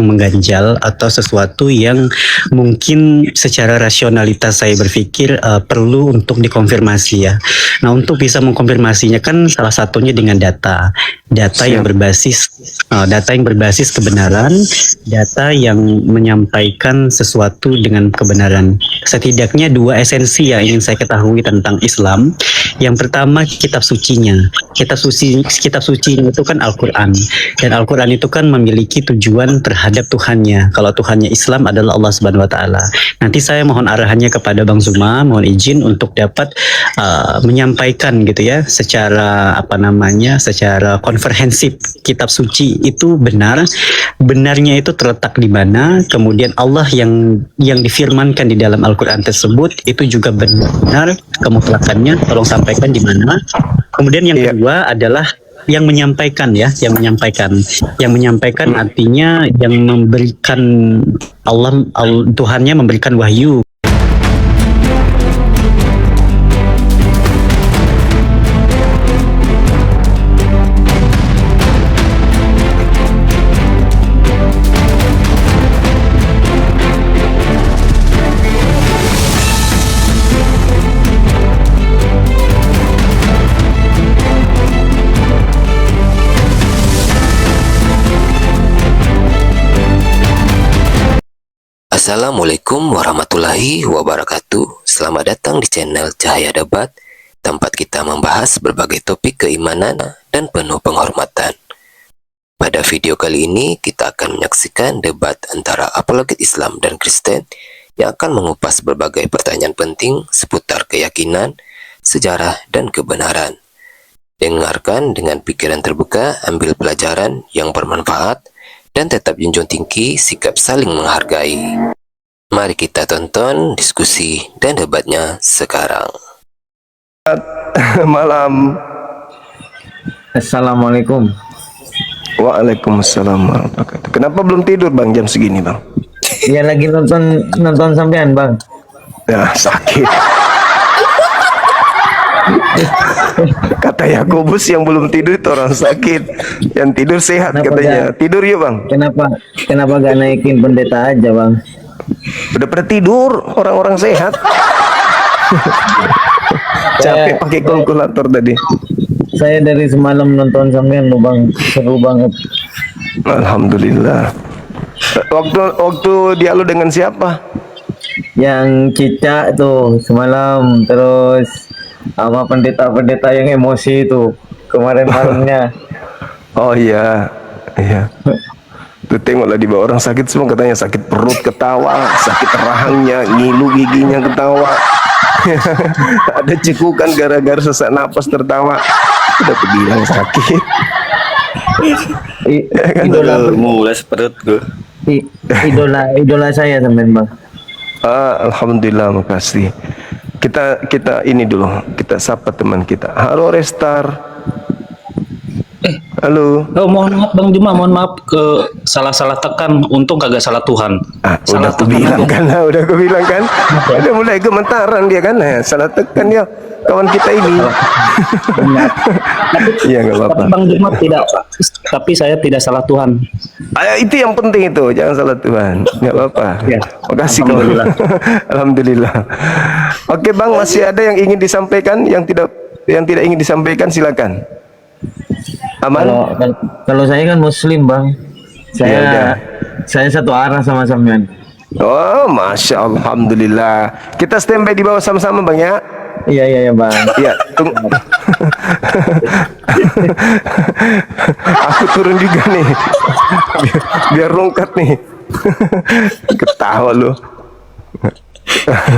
mengganjal atau sesuatu yang mungkin secara rasionalitas saya berpikir perlu untuk dikonfirmasi ya. Nah, untuk bisa mengkonfirmasinya kan salah satunya dengan data yang berbasis kebenaran, data yang menyampaikan sesuatu dengan kebenaran. Setidaknya dua esensi yang ingin saya ketahui tentang Islam. Yang pertama, kitab sucinya. Kitab suci itu kan Al-Quran, dan Al-Quran itu kan memiliki tujuan terhadap Tuhannya. Kalau Tuhannya Islam adalah Allah Subhanahu Wa Taala. Nanti saya mohon arahannya kepada Bang Zuma, mohon izin untuk dapat menyampaikan gitu ya, secara secara komprehensif kitab suci itu benarnya itu terletak di mana, kemudian Allah yang difirmankan di dalam Al-Quran tersebut itu juga benar, kemutlakannya tolong sampaikan di mana. Kemudian yang kedua adalah yang menyampaikan artinya yang memberikan Tuhannya memberikan wahyu. Assalamualaikum warahmatullahi wabarakatuh. Selamat datang di channel Cahaya Debat, tempat kita membahas berbagai topik keimanan dan penuh penghormatan. Pada video kali ini kita akan menyaksikan debat antara apologet Islam dan Kristen yang akan mengupas berbagai pertanyaan penting seputar keyakinan, sejarah, dan kebenaran. Dengarkan dengan pikiran terbuka, ambil pelajaran yang bermanfaat, dan tetap junjung tinggi sikap saling menghargai. Mari kita tonton diskusi dan debatnya sekarang. Malam. Assalamualaikum. Waalaikumsalam warahmatullahi wabarakatuh. Kenapa belum tidur Bang jam segini Bang? Ya lagi nonton sampean Bang. Ya sakit. Kata Yakobus yang belum tidur itu orang sakit, yang tidur sehat. Kenapa katanya tidur yuk Bang. Kenapa gak naikin pendeta aja Bang? Udah pada tidur orang-orang sehat. Capek pakai kalkulator tadi. Saya dari semalam nonton sampean lo Bang, seru banget. Alhamdulillah. Waktu dialog dengan siapa? Yang cicak tuh semalam, terus sama pendeta-pendeta yang emosi itu kemarin malamnya. Oh iya. Tuh tengoklah di bawah orang sakit semua, katanya sakit perut ketawa, sakit rahangnya, ngilu giginya ketawa. Ada cekukan gara-gara sesak napas tertawa. Udah bilang sakit. Mules perut gue. Idola saya sampean Bang. Alhamdulillah, makasih. Kita ini dulu, kita sapa teman kita. Halo Restar. Halo. Oh, mohon maaf Bang Juma, mohon maaf ke salah tekan, untung kagak salah Tuhan. Udah aku bilang kan, udah mulai gemetaran dia kan, salah tekan ya kawan kita ini. Iya nggak apa-apa. Bang Juma tidak, tapi saya tidak salah Tuhan. Itu yang penting itu, jangan salah Tuhan. Nggak apa-apa. Ya. Makasih. Alhamdulillah. Alhamdulillah. Oke Bang, masih ada yang ingin disampaikan, yang tidak ingin disampaikan silakan. Aman? Kalau saya kan Muslim Bang. Saya satu arah sama sampean. Oh, masya Allah, alhamdulillah. Kita standby di bawah sama-sama Bang ya. Iya Bang. Iya, aku turun juga nih, biar rungkat nih. Ketawa lu.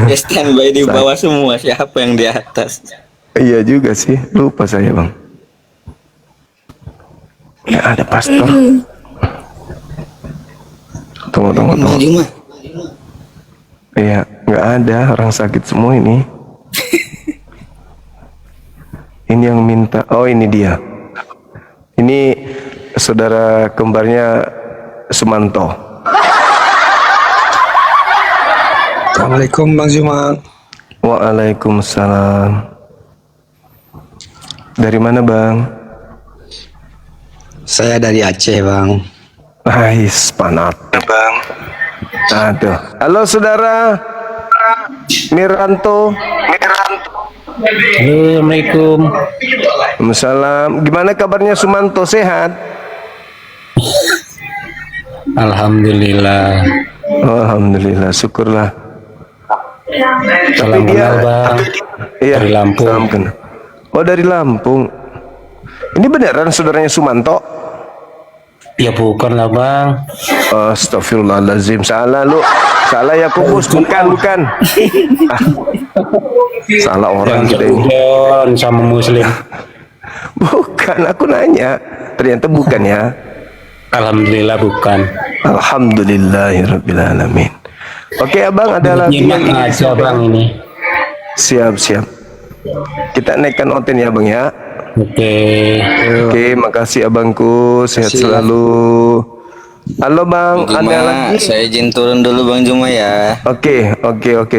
Ya standby di bawah semua, siapa yang di atas? Iya juga sih, lupa saya Bang. Ya ada pastor. Tunggu. Iya, nggak ada, orang sakit semua ini. Ini yang minta. Oh ini dia. Ini saudara kembarnya Sumanto. Assalamualaikum Bang Zuma. Waalaikumsalam. Dari mana Bang? Saya dari Aceh Bang. Ais, panat. Bang. Aduh. Halo saudara Miranto. Assalamualaikum. Waalaikumsalam. Gimana kabarnya Sumanto, sehat? Alhamdulillah. Alhamdulillah, syukurlah. Salam kenal bang. Iya, Dari Lampung. salam kenal. Oh, dari Lampung. Ini beneran saudaranya Sumanto? Ya bukan lah bang. Astagfirullahaladzim, salah lu. Salah ya kubus, bukan. Ah, salah orang kita ini. Jangan sama muslim. Bukan, aku nanya. Ternyata bukan ya. Alhamdulillah bukan. Alhamdulillahirrabbilalamin. Oke abang, ada lagi Nyimak yang aja bang ini. Siap. Kita naikkan onten ya bang ya. Oke, makasih abangku, sehat selalu. Halo bang, Bang ada Juma, lagi? saya izin turun dulu Bang Juma ya. Oke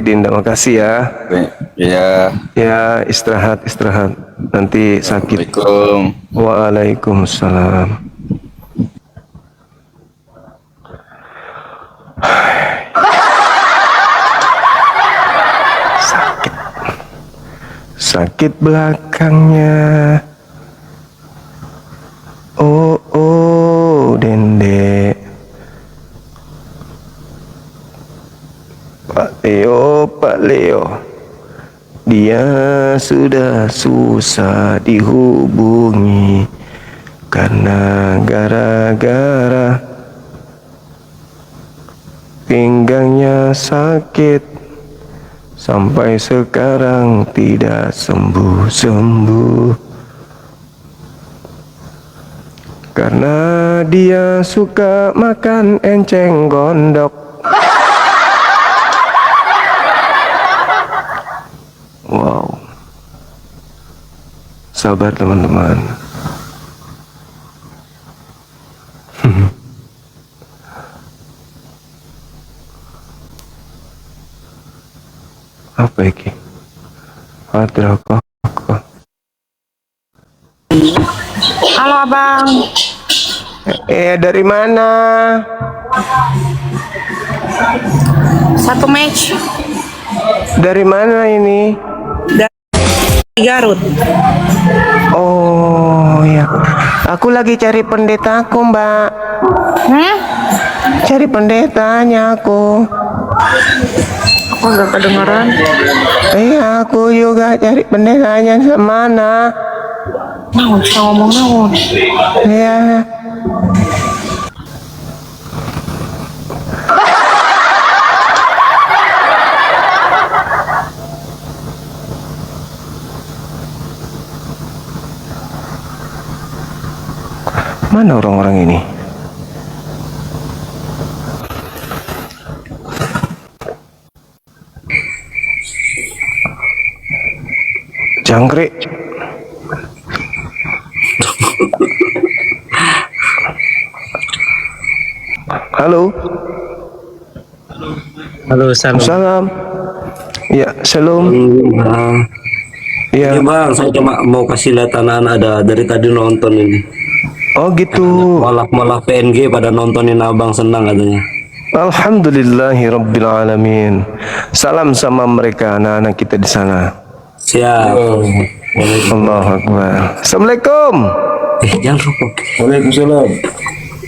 Dinda, makasih ya. Ya. Ya, istirahat. Nanti sakit. Assalamualaikum. Waalaikumsalam. Sakit belakangnya. Oh, Dende. Pak Leo. Dia sudah susah dihubungi karena gara-gara pinggangnya sakit. Sampai sekarang tidak sembuh-sembuh. Karena dia suka makan enceng gondok. Wow. Sabar teman-teman. Apa iki? Adrako. Halo abang, Dari mana? satu match Dari mana ini? dari Garut. Oh ya, aku lagi cari pendetaku mbak. Cari pendetanya aku. Aku nggak kedengeran. Iya, aku juga cari pendetanya semana. Nah, bisa ngomong naon? Iya. Mana orang-orang ini? Jangkrik. Halo. Halo, salam. Salam. Ya, shalom. Ya. Iya bang, saya cuma mau kasih lihat anak-anak ada dari tadi nonton ini. Oh gitu. Malah PNG pada nontonin abang, senang katanya. Alhamdulillahirabbil alamin. Salam sama mereka anak-anak kita di sana. Siap. Allahu Akbar. Assalamualaikum. Jangan rokok. Waalaikumsalam.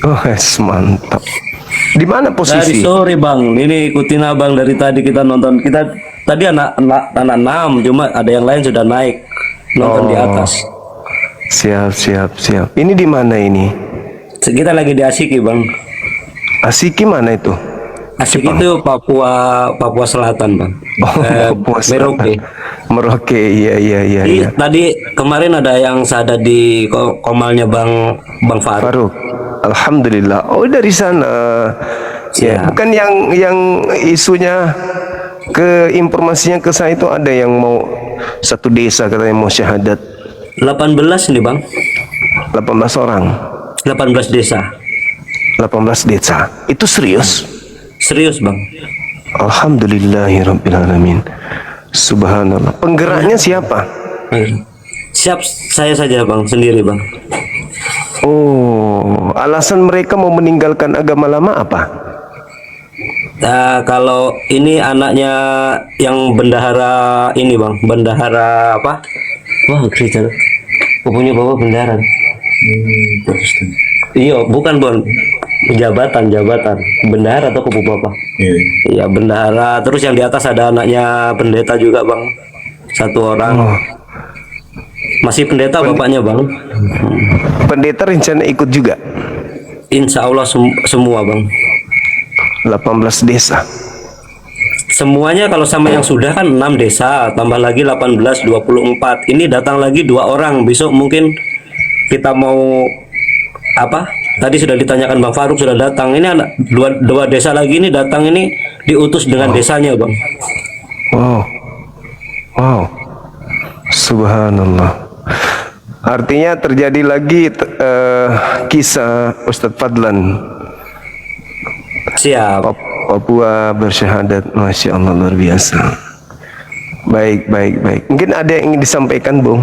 Oh, mantap. Di mana Dari posisi? sore bang, ini ikutin abang dari tadi kita nonton. Kita tadi anak 6, cuma ada yang lain sudah naik nonton di atas. Siap. Ini di mana ini? Kita lagi di Asiki bang. Asiki mana itu? Asik itu Papua Selatan bang. Papua Selatan. Merauke. Merauke, iya. Tadi kemarin ada yang sada di komalnya bang Faruk. Faruk. Alhamdulillah. Oh, dari sana. Ya, bukan yang isunya informasinya ke saya itu ada yang mau satu desa katanya mau syahadat. 18 nih bang. 18 orang. 18 desa. 18 desa. Itu serius? Serius bang. Alhamdulillahirrabbilalamin. Subhanallah. Penggeraknya siapa? Siap, saya saja bang, sendiri bang. Oh, alasan mereka mau meninggalkan agama lama apa? Nah, kalau ini anaknya yang bendahara ini bang, bendahara apa? Wah, gereja. Punya bapak bendahara. Iya, bukan bon, jabatan bendahara atau kupu bapak. Iya, bendahara. Terus yang di atas ada anaknya pendeta juga bang, satu orang. Oh. Masih pendeta bapaknya bang. Pendeta rencana ikut juga? Insya Allah semua bang. 18 desa. Semuanya kalau sama yang sudah kan 6 desa, tambah lagi 18, 24. Ini datang lagi 2 orang. Besok mungkin kita mau apa? Tadi sudah ditanyakan Bang Faruk sudah datang. Ini anak dua desa lagi ini datang ini diutus dengan desanya, Bang. Wow. Wow. Subhanallah. Artinya terjadi lagi kisah Ustadz Fadlan. Siap. Papua bersyahadat, Masya Allah, luar biasa. Baik. Mungkin ada yang ingin disampaikan, Bung?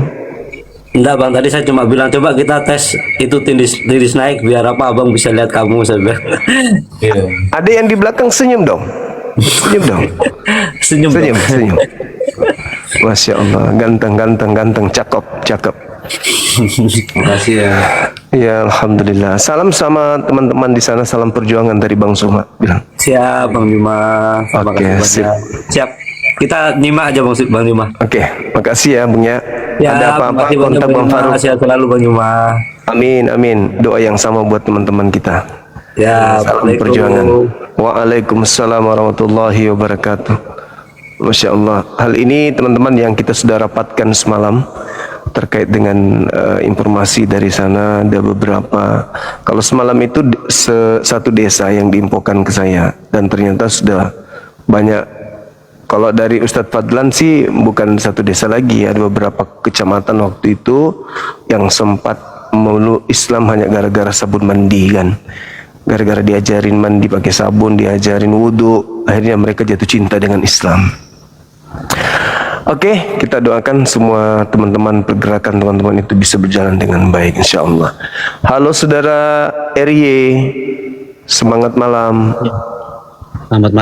Enggak bang, tadi saya cuma bilang coba kita tes itu tindis naik biar apa abang bisa lihat kamu saya bilang. Ada yang di belakang senyum dong. Senyum. Masya Allah, ganteng, cakep. Makasih ya. Ya Alhamdulillah. Salam sama teman-teman di sana, salam perjuangan dari Bang Suma bilang. Siap Bang Bima. Oke, sip. Siap. Kita nyimak aja Bang Bima. Oke, makasih ya Bung ya. Ya, Ada apa-apa makasih banyak, kontak Bang Faruk. Sehat selalu Bang Bima. Amin. Doa yang sama buat teman-teman kita. Ya, Salam perjuangan. Waalaikumsalam warahmatullahi wabarakatuh. Masya Allah. Hal ini teman-teman yang kita sudah rapatkan semalam terkait dengan informasi dari sana, ada beberapa. Kalau semalam itu satu desa yang diinfokan ke saya dan ternyata sudah banyak. Kalau dari Ustadz Fadlan sih bukan satu desa lagi, ada beberapa kecamatan waktu itu yang sempat meluk Islam hanya gara-gara sabun mandi kan. Gara-gara diajarin mandi pakai sabun, diajarin wudhu, akhirnya mereka jatuh cinta dengan Islam. Oke, kita doakan semua teman-teman pergerakan teman-teman itu bisa berjalan dengan baik insya Allah. Halo saudara RY, semangat malam. Selamat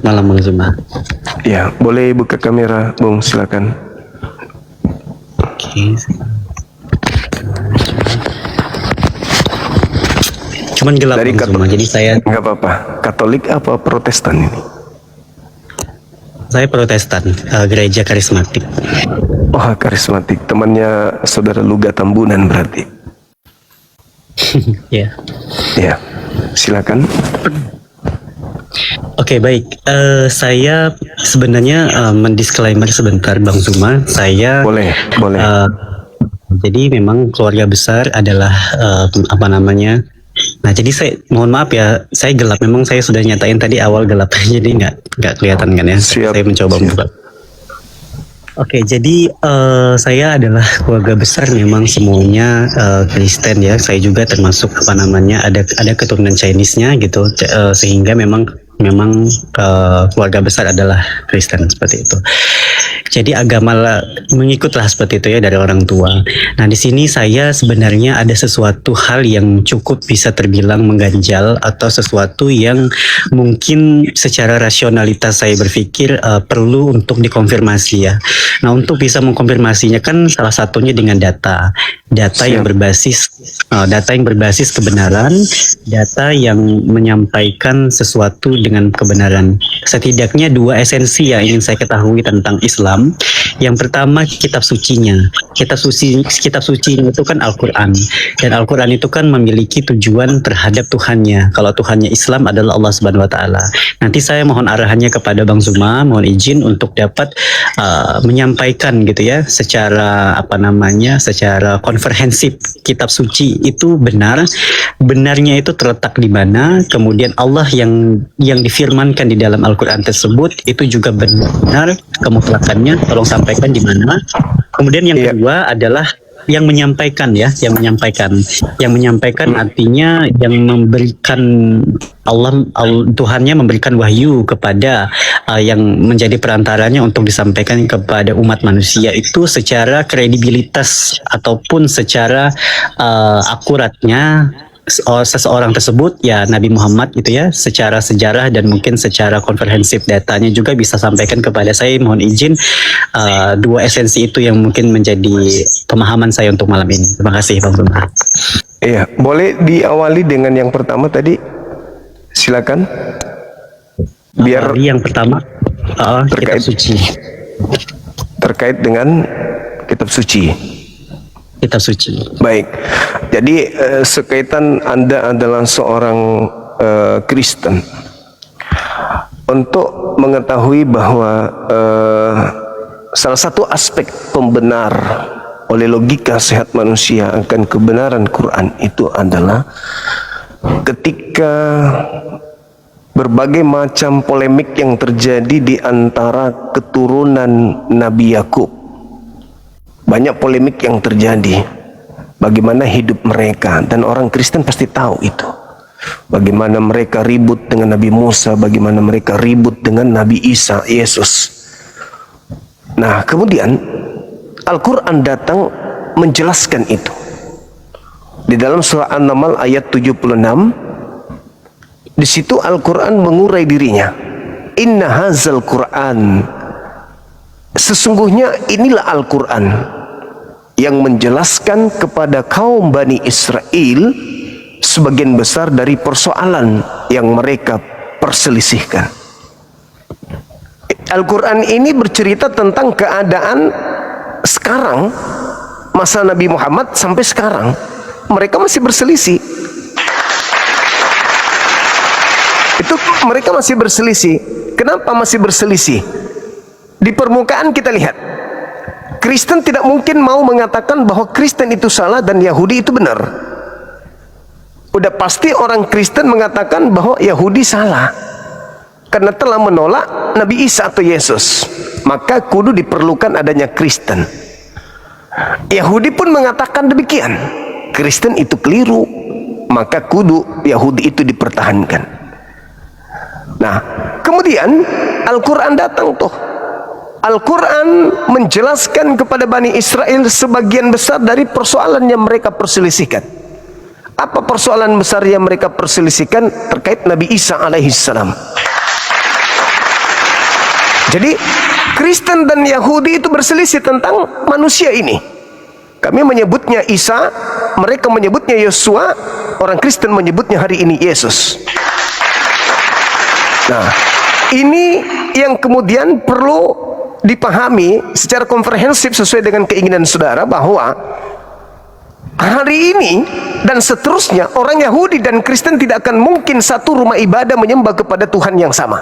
malam Bang Zuma. Ya, boleh buka kamera, Bung, silakan. Oke. Cuman gelap Dari Bang Zuma, jadi saya nggak apa-apa. Katolik apa Protestan ini? Saya Protestan, gereja karismatik. Oh, karismatik. Temannya saudara Luga Tambunan berarti. Ya. Ya, silakan. Oke, baik. Saya sebenarnya mendisklaimer sebentar Bang Zuma. Saya Boleh. jadi memang keluarga besar adalah apa namanya? Nah, jadi saya mohon maaf ya, saya gelap. Memang saya sudah nyatain tadi awal gelap, jadi nggak kelihatan kan ya. Siap, Saya mencoba membuka. Oke, jadi saya adalah keluarga besar memang semuanya Kristen ya. Saya juga termasuk apa namanya ada keturunan Chinese-nya gitu, sehingga memang keluarga besar adalah Kristen seperti itu. Jadi agama mengikutlah seperti itu ya dari orang tua. Nah di sini saya sebenarnya ada sesuatu hal yang cukup bisa terbilang mengganjal atau sesuatu yang mungkin secara rasionalitas saya berpikir perlu untuk dikonfirmasi ya. Nah untuk bisa mengkonfirmasinya kan salah satunya dengan data yang berbasis kebenaran, data yang menyampaikan sesuatu dengan kebenaran. Setidaknya 2 esensi yang ingin saya ketahui tentang Islam. Yang pertama kitab sucinya. Kitab suci itu kan Al-Quran, dan Al-Quran itu kan memiliki tujuan terhadap Tuhannya. Kalau Tuhannya Islam adalah Allah Subhanahu Wa Taala. Nanti saya mohon arahannya kepada Bang Zuma, mohon izin untuk dapat menyampaikan gitu ya secara secara komprehensif kitab suci itu benarnya itu terletak di mana, kemudian Allah yang difirmankan di dalam Al-Quran tersebut itu juga benar, kemutlakannya tolong sampaikan di mana. Kemudian yang kedua adalah yang menyampaikan ya, yang menyampaikan artinya yang memberikan Tuhannya memberikan wahyu kepada yang menjadi perantaranya untuk disampaikan kepada umat manusia itu secara kredibilitas ataupun secara akuratnya seseorang tersebut ya Nabi Muhammad gitu ya, secara sejarah dan mungkin secara komprehensif datanya juga bisa sampaikan kepada saya. Mohon izin dua esensi itu yang mungkin menjadi pemahaman saya untuk malam ini. Terima kasih Bang Bunda. Iya, boleh diawali dengan yang pertama tadi, silakan. Biar yang pertama kitab suci. Terkait dengan kitab suci. Kitab suci. Baik, jadi sekaitan Anda adalah seorang Kristen, untuk mengetahui bahwa salah satu aspek pembenar oleh logika sehat manusia akan kebenaran Quran itu adalah ketika berbagai macam polemik yang terjadi di antara keturunan Nabi Yakub. Banyak polemik yang terjadi, bagaimana hidup mereka, dan orang Kristen pasti tahu itu. Bagaimana mereka ribut dengan Nabi Musa, bagaimana mereka ribut dengan Nabi Isa, Yesus. Nah, kemudian Al-Quran datang menjelaskan itu. Di dalam surah An-Naml ayat 76, di situ Al-Quran mengurai dirinya. Inna hazal Quran, sesungguhnya inilah Al-Quran yang menjelaskan kepada kaum Bani Israel sebagian besar dari persoalan yang mereka perselisihkan. Al-Quran ini bercerita tentang keadaan sekarang, masa Nabi Muhammad sampai sekarang. Mereka masih berselisih. Itu mereka masih berselisih. Kenapa masih berselisih? Di permukaan kita lihat, Kristen tidak mungkin mau mengatakan bahwa Kristen itu salah dan Yahudi itu benar. Udah pasti orang Kristen mengatakan bahwa Yahudi salah karena telah menolak Nabi Isa atau Yesus. Maka kudu diperlukan adanya Kristen. Yahudi pun mengatakan demikian. Kristen itu keliru, maka kudu Yahudi itu dipertahankan. Nah, kemudian Al-Quran datang tuh. Al-Quran menjelaskan kepada Bani Israel sebagian besar dari persoalan yang mereka perselisihkan. Apa persoalan besar yang mereka perselisihkan? Terkait Nabi Isa alaihissalam. Jadi Kristen dan Yahudi itu berselisih tentang manusia ini. Kami menyebutnya Isa, mereka menyebutnya Yosua, orang Kristen menyebutnya hari ini Yesus. Nah, ini yang kemudian perlu dipahami secara komprehensif sesuai dengan keinginan saudara, bahwa hari ini dan seterusnya orang Yahudi dan Kristen tidak akan mungkin satu rumah ibadah menyembah kepada Tuhan yang sama.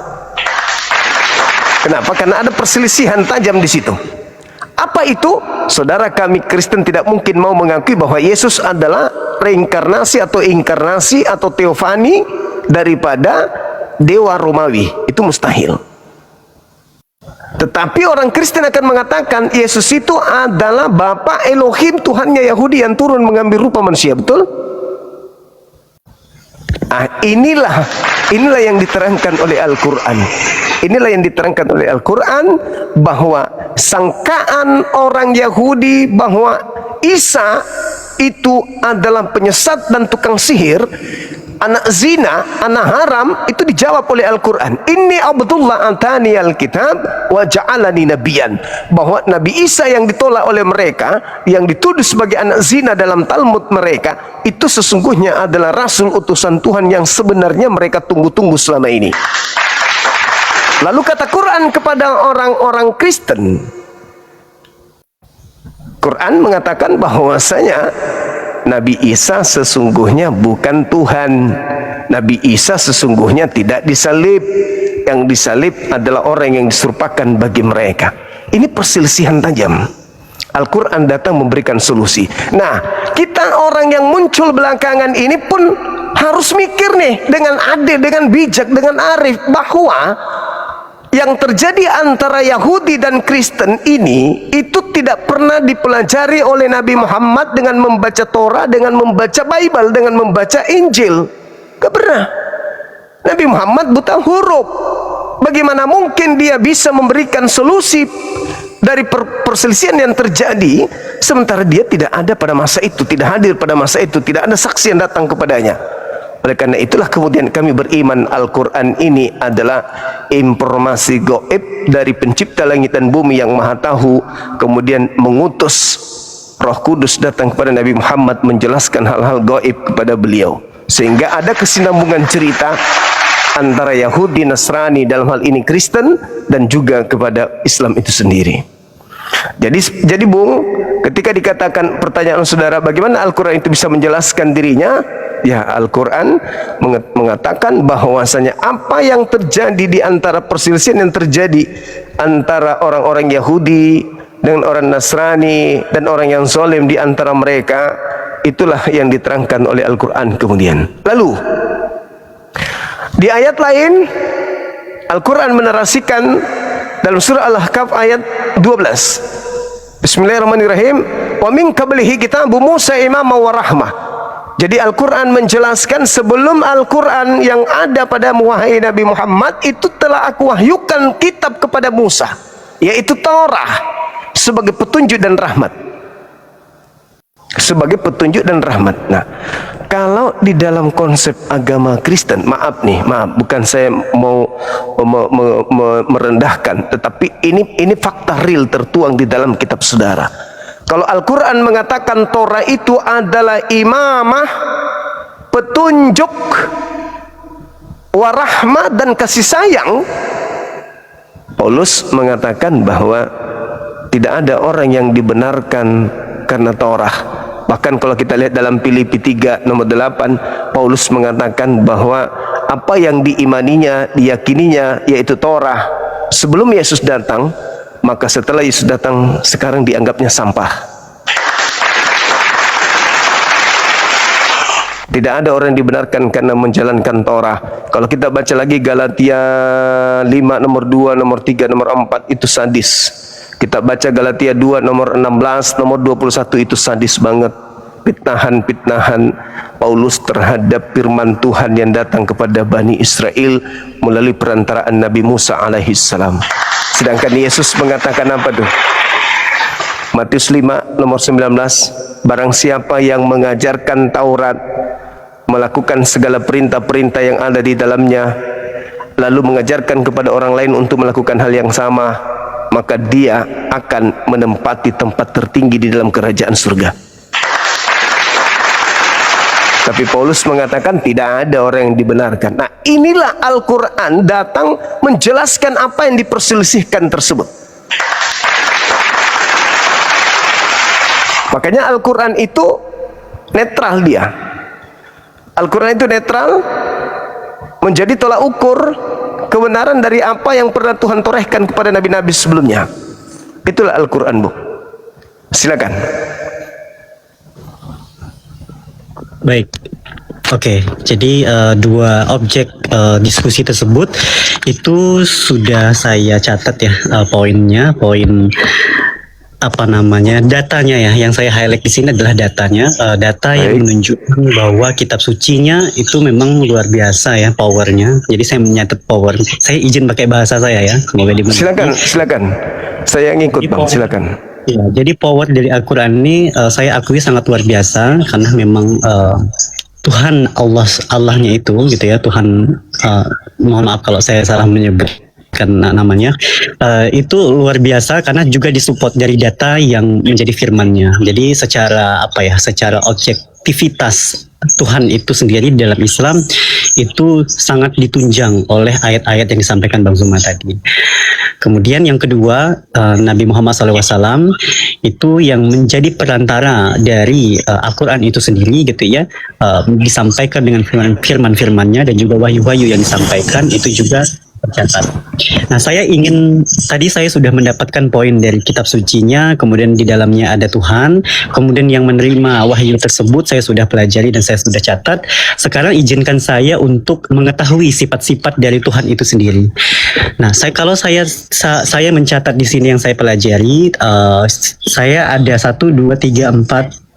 Kenapa? Karena ada perselisihan tajam di situ. Apa itu? Saudara kami Kristen tidak mungkin mau mengakui bahwa Yesus adalah reinkarnasi atau inkarnasi atau teofani daripada dewa Romawi. Itu mustahil. Tetapi orang Kristen akan mengatakan Yesus itu adalah Bapa Elohim, Tuhannya Yahudi yang turun mengambil rupa manusia. Betul? Inilah yang diterangkan oleh Al-Quran. Inilah yang diterangkan oleh Al-Quran, bahwa sangkaan orang Yahudi bahwa Isa itu adalah penyesat dan tukang sihir, anak zina, anak haram, itu dijawab oleh Al-Quran. Inni Abdullah atani al-kitab wa ja'alani nabiyan. Bahwa Nabi Isa yang ditolak oleh mereka, yang dituduh sebagai anak zina dalam Talmud mereka, itu sesungguhnya adalah Rasul utusan Tuhan yang sebenarnya mereka tunggu-tunggu selama ini. Lalu kata Quran kepada orang-orang Kristen, Quran mengatakan bahwasanya Nabi Isa sesungguhnya bukan Tuhan. Nabi Isa sesungguhnya tidak disalib. Yang disalib adalah orang yang diserupakan bagi mereka. Ini perselisihan tajam. Al-Quran datang memberikan solusi. Nah, kita orang yang muncul belakangan ini pun harus mikir nih dengan adil, dengan bijak, dengan arif, bahwa yang terjadi antara Yahudi dan Kristen ini itu tidak pernah dipelajari oleh Nabi Muhammad dengan membaca Torah, dengan membaca Bible, dengan membaca Injil. Gak pernah. Nabi Muhammad buta huruf. Bagaimana mungkin dia bisa memberikan solusi dari perselisihan yang terjadi sementara dia tidak ada pada masa itu, tidak hadir pada masa itu, tidak ada saksi yang datang kepadanya. Oleh karena itulah kemudian kami beriman Al-Quran ini adalah informasi gaib dari pencipta langit dan bumi yang maha tahu, kemudian mengutus Roh Kudus datang kepada Nabi Muhammad menjelaskan hal-hal gaib kepada beliau, sehingga ada kesinambungan cerita antara Yahudi, Nasrani, dalam hal ini Kristen, dan juga kepada Islam itu sendiri. Jadi Bung, ketika dikatakan pertanyaan saudara bagaimana Al-Quran itu bisa menjelaskan dirinya, ya, Al-Quran mengatakan bahwasanya apa yang terjadi di antara perselisihan yang terjadi antara orang-orang Yahudi dengan orang Nasrani dan orang yang zalim di antara mereka, itulah yang diterangkan oleh Al-Quran kemudian. Lalu di ayat lain Al-Quran menarasikan dalam surah Al-Ahqaf ayat 12. Bismillahirrahmanirrahim. Wa min qablihi kitabu Musa imama wa rahmah. Jadi Al-Quran menjelaskan sebelum Al-Quran yang ada pada wahai Nabi Muhammad itu telah aku wahyukan kitab kepada Musa, yaitu Torah, sebagai petunjuk dan rahmat. Sebagai petunjuk dan rahmat. Nah, kalau di dalam konsep agama Kristen, maaf, bukan saya mau merendahkan, tetapi ini fakta real tertuang di dalam kitab saudara. Kalau Al-Quran mengatakan Torah itu adalah imamah, petunjuk, warahmah, dan kasih sayang, Paulus mengatakan bahwa tidak ada orang yang dibenarkan karena Torah. Bahkan kalau kita lihat dalam Filipi 3 nomor 8, Paulus mengatakan bahwa apa yang diimaninya, diyakininya, yaitu Torah, sebelum Yesus datang, maka setelah Yesus datang sekarang dianggapnya sampah. Tidak ada orang yang dibenarkan karena menjalankan Torah. Kalau kita baca lagi Galatia 5 nomor 2, nomor 3, nomor 4, itu sadis. Kita baca Galatia 2 nomor 16, nomor 21, itu sadis banget. Pitnahan Paulus terhadap firman Tuhan yang datang kepada Bani Israel melalui perantaraan Nabi Musa alaihissalam. Sedangkan Yesus mengatakan apa tuh? Matius 5 nomor 19, barang siapa yang mengajarkan Taurat, melakukan segala perintah-perintah yang ada di dalamnya, lalu mengajarkan kepada orang lain untuk melakukan hal yang sama, maka dia akan menempati tempat tertinggi di dalam kerajaan surga. Tapi Paulus mengatakan tidak ada orang yang dibenarkan. Nah, inilah Al-Quran datang menjelaskan apa yang diperselisihkan tersebut. Makanya Al-Quran itu netral dia. Al-Quran itu netral, menjadi tolak ukur kebenaran dari apa yang pernah Tuhan torehkan kepada nabi-nabi sebelumnya. Itulah Al-Quran, Bu. Silakan. Baik, oke. Jadi dua objek diskusi tersebut itu sudah saya catat ya, poinnya, apa namanya, datanya ya. Yang saya highlight di sini adalah datanya, data yang menunjukkan bahwa kitab sucinya itu memang luar biasa ya powernya. Jadi saya menyatat power. Saya izin pakai bahasa saya ya. Semoga dimengerti. Silakan. Saya ngikut, Bang. Silakan. Ya, jadi power dari Al-Quran ini saya akui sangat luar biasa karena memang Tuhan Allahnya itu gitu ya, Tuhan, mohon maaf kalau saya salah menyebutkan namanya, itu luar biasa karena juga disupport dari data yang menjadi firman-Nya. Jadi secara secara objektivitas Tuhan itu sendiri dalam Islam itu sangat ditunjang oleh ayat-ayat yang disampaikan Bang Zuma tadi. Kemudian yang kedua, Nabi Muhammad SAW itu yang menjadi perantara dari Al-Quran itu sendiri gitu ya, disampaikan dengan firman-firmannya dan juga wahyu-wahyu yang disampaikan itu juga catat. Nah, tadi saya sudah mendapatkan poin dari kitab sucinya, kemudian di dalamnya ada Tuhan, kemudian yang menerima wahyu tersebut saya sudah pelajari dan saya sudah catat. Sekarang izinkan saya untuk mengetahui sifat-sifat dari Tuhan itu sendiri. Nah, kalau saya mencatat di sini yang saya pelajari, saya ada 1, 2, 3, 4,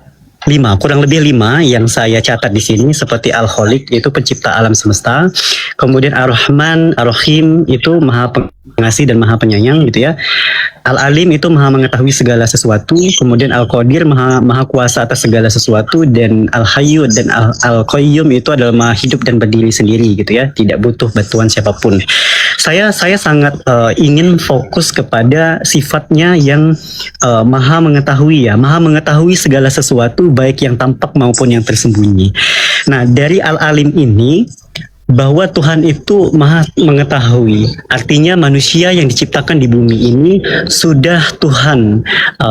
5, kurang lebih 5 yang saya catat di sini, seperti Al-Khaliq itu pencipta alam semesta, kemudian Ar-Rahman, Ar-Rahim itu maha pengasih dan maha penyayang gitu ya. Al-Alim itu maha mengetahui segala sesuatu, kemudian Al-Qadir maha kuasa atas segala sesuatu, dan Al-Hayyu dan Al-Qayyum itu adalah maha hidup dan berdiri sendiri gitu ya, tidak butuh bantuan siapapun. Saya sangat ingin fokus kepada sifatnya yang maha mengetahui ya, maha mengetahui segala sesuatu baik yang tampak maupun yang tersembunyi. Nah, dari Al-Alim ini bahwa Tuhan itu maha mengetahui, artinya manusia yang diciptakan di bumi ini sudah Tuhan,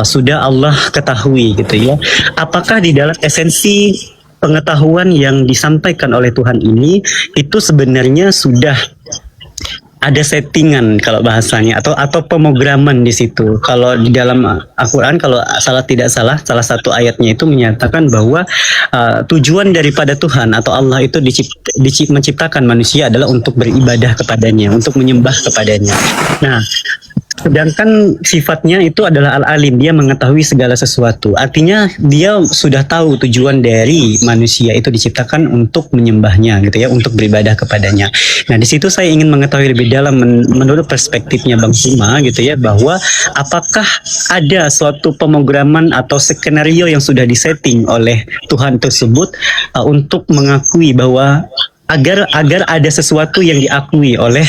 sudah Allah ketahui gitu ya. Apakah di dalam esensi pengetahuan yang disampaikan oleh Tuhan ini itu sebenarnya sudah ada settingan kalau bahasanya atau pemrograman di situ. Kalau di dalam Al-Qur'an kalau tidak salah salah satu ayatnya itu menyatakan bahwa tujuan daripada Tuhan atau Allah itu menciptakan manusia adalah untuk beribadah kepadanya, untuk menyembah kepadanya. Nah, sedangkan sifatnya itu adalah Al-Alim, dia mengetahui segala sesuatu. Artinya dia sudah tahu tujuan dari manusia itu diciptakan untuk menyembahnya gitu ya, untuk beribadah kepadanya. Nah, di situ saya ingin mengetahui lebih dalam menurut perspektifnya Bang Suma gitu ya, bahwa apakah ada suatu pemrograman atau skenario yang sudah disetting oleh Tuhan tersebut untuk mengakui bahwa agar ada sesuatu yang diakui oleh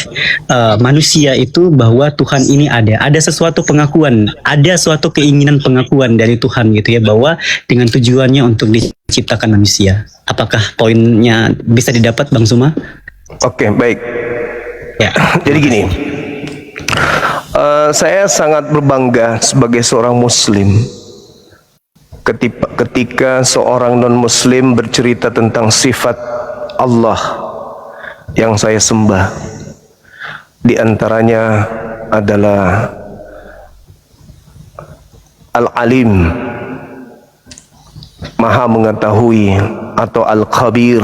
manusia itu bahwa Tuhan ini ada sesuatu pengakuan, ada suatu keinginan pengakuan dari Tuhan gitu ya, bahwa dengan tujuannya untuk diciptakan manusia. Apakah poinnya bisa didapat Bang Suma? Oke, baik. Ya. Jadi gini, saya sangat berbangga sebagai seorang Muslim ketika seorang non-Muslim bercerita tentang sifat Allah yang saya sembah. Di antaranya adalah Al-Alim, maha mengetahui, atau Al-Khabir,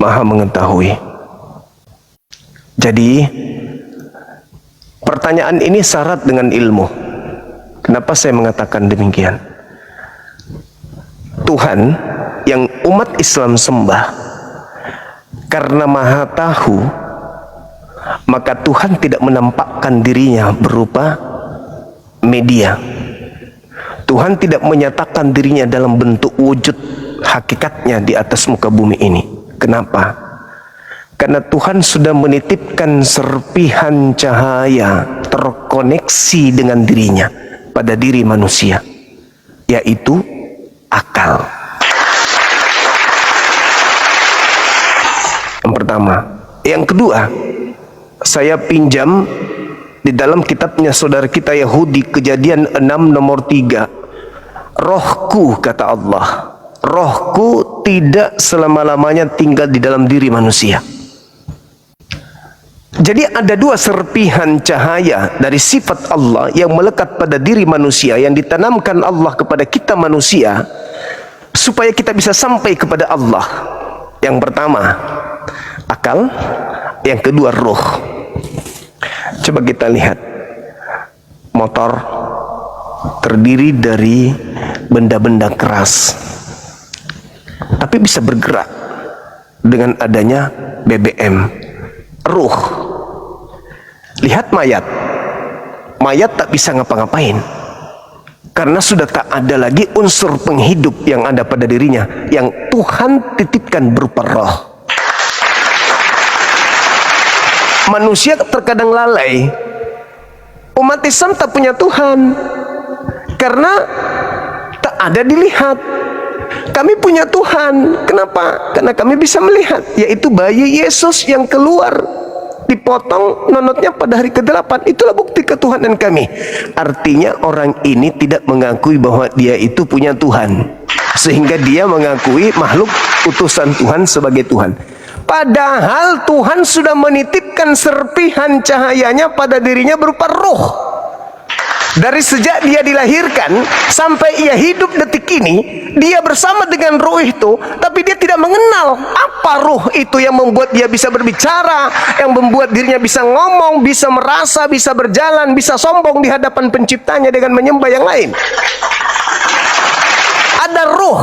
maha mengetahui. Jadi pertanyaan ini syarat dengan ilmu. Kenapa saya mengatakan demikian? Tuhan yang umat Islam sembah karena maha tahu, maka Tuhan tidak menampakkan dirinya berupa media. Tuhan tidak menyatakan dirinya dalam bentuk wujud hakikatnya di atas muka bumi ini. Kenapa? Karena Tuhan sudah menitipkan serpihan cahaya terkoneksi dengan dirinya pada diri manusia, yaitu akal. Yang pertama. Yang kedua, saya pinjam di dalam kitabnya saudara kita Yahudi, Kejadian 6 nomor 3. Rohku, kata Allah, rohku tidak selama-lamanya tinggal di dalam diri manusia. Jadi ada dua serpihan cahaya dari sifat Allah yang melekat pada diri manusia, yang ditanamkan Allah kepada kita manusia supaya kita bisa sampai kepada Allah. Yang pertama, akal. Yang kedua, roh. Coba kita lihat, motor terdiri dari benda-benda keras, tapi bisa bergerak dengan adanya BBM. Ruh. Lihat mayat. Mayat tak bisa ngapa-ngapain karena sudah tak ada lagi unsur penghidup yang ada pada dirinya, yang Tuhan titipkan berupa roh. Manusia terkadang lalai. Umat Islam tak punya Tuhan karena tak ada dilihat. Kami punya Tuhan. Kenapa? Karena kami bisa melihat, yaitu bayi Yesus yang keluar, dipotong nonotnya pada hari ke-8. Itulah bukti ketuhanan kami. Artinya orang ini tidak mengakui bahwa dia itu punya Tuhan, sehingga dia mengakui makhluk utusan Tuhan sebagai Tuhan. Padahal Tuhan sudah menitipkan serpihan cahayanya pada dirinya berupa ruh. Dari sejak dia dilahirkan sampai ia hidup detik ini, dia bersama dengan ruh itu, tapi dia tidak mengenal apa ruh itu yang membuat dia bisa berbicara, yang membuat dirinya bisa ngomong, bisa merasa, bisa berjalan, bisa sombong di hadapan penciptanya dengan menyembah yang lain. Ada ruh,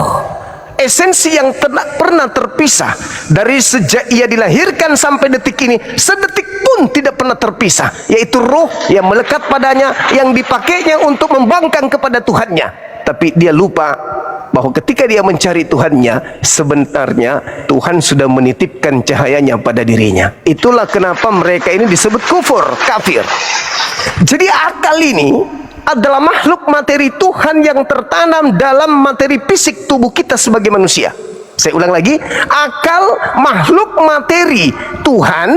esensi yang pernah terpisah dari sejak ia dilahirkan sampai detik ini, sedetik pun tidak pernah terpisah, yaitu ruh yang melekat padanya, yang dipakainya untuk membangkang kepada Tuhannya. Tapi dia lupa bahwa ketika dia mencari Tuhannya, sebenarnya Tuhan sudah menitipkan cahayanya pada dirinya. Itulah kenapa mereka ini disebut kufur, kafir. Jadi akal ini adalah makhluk materi Tuhan yang tertanam dalam materi fisik tubuh kita sebagai manusia. Saya ulang lagi, akal makhluk materi Tuhan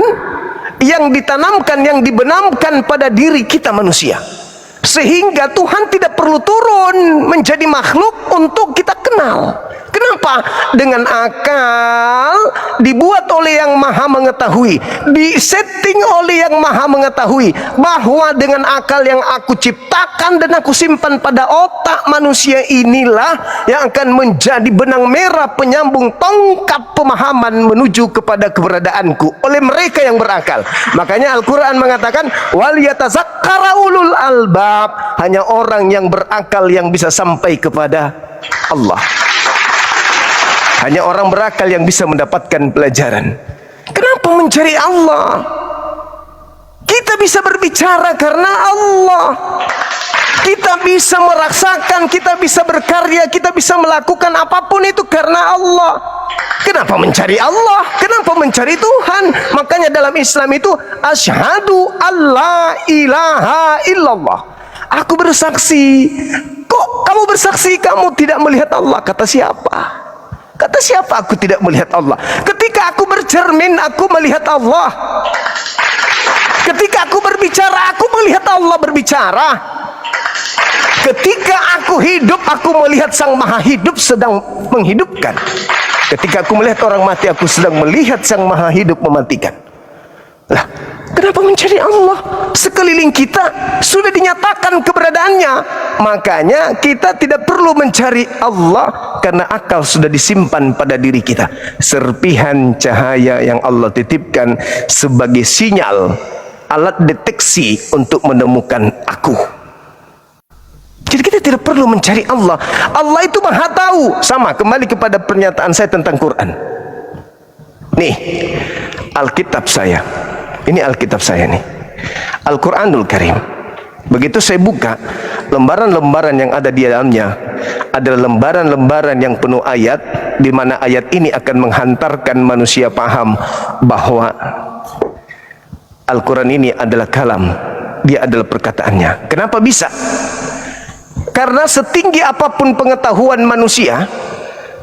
yang ditanamkan, yang dibenamkan pada diri kita manusia, sehingga Tuhan tidak perlu turun menjadi makhluk untuk kita kenal. Kenapa? Dengan akal dibuat oleh yang maha mengetahui, disetting oleh yang maha mengetahui, bahwa dengan akal yang aku ciptakan dan aku simpan pada otak manusia inilah yang akan menjadi benang merah penyambung tongkat pemahaman menuju kepada keberadaanku oleh mereka yang berakal. Makanya Al-Quran mengatakan wal yatazakkara ulul albab, hanya orang yang berakal yang bisa sampai kepada Allah. Hanya orang berakal yang bisa mendapatkan pelajaran. Kenapa mencari Allah? Kita bisa berbicara karena Allah. Kita bisa merasakan, kita bisa berkarya, kita bisa melakukan apapun itu karena Allah. Kenapa mencari Allah? Kenapa mencari Tuhan? Makanya dalam Islam itu asyhadu alla ilaha illallah. Aku bersaksi. Kok kamu bersaksi kamu tidak melihat Allah? Kata siapa? Kata siapa aku tidak melihat Allah? Ketika aku bercermin, aku melihat Allah. Ketika aku berbicara, aku melihat Allah berbicara. Ketika aku hidup, aku melihat Sang Maha Hidup sedang menghidupkan. Ketika aku melihat orang mati, aku sedang melihat Sang Maha Hidup mematikan. Lah, kenapa mencari Allah? Sekeliling kita sudah dinyatakan keberadaannya. Makanya kita tidak perlu mencari Allah, karena akal sudah disimpan pada diri kita. Serpihan cahaya yang Allah titipkan sebagai sinyal, alat deteksi untuk menemukan aku. Jadi kita tidak perlu mencari Allah. Allah itu maha tahu. Sama, kembali kepada pernyataan saya tentang Quran. Nih, Alkitab saya. Ini Alkitab saya nih, Al-Quranul Karim. Begitu saya buka, lembaran-lembaran yang ada di dalamnya adalah lembaran-lembaran yang penuh ayat, di mana ayat ini akan menghantarkan manusia paham bahwa Al-Quran ini adalah kalam, dia adalah perkataannya. Kenapa bisa? Karena setinggi apapun pengetahuan manusia,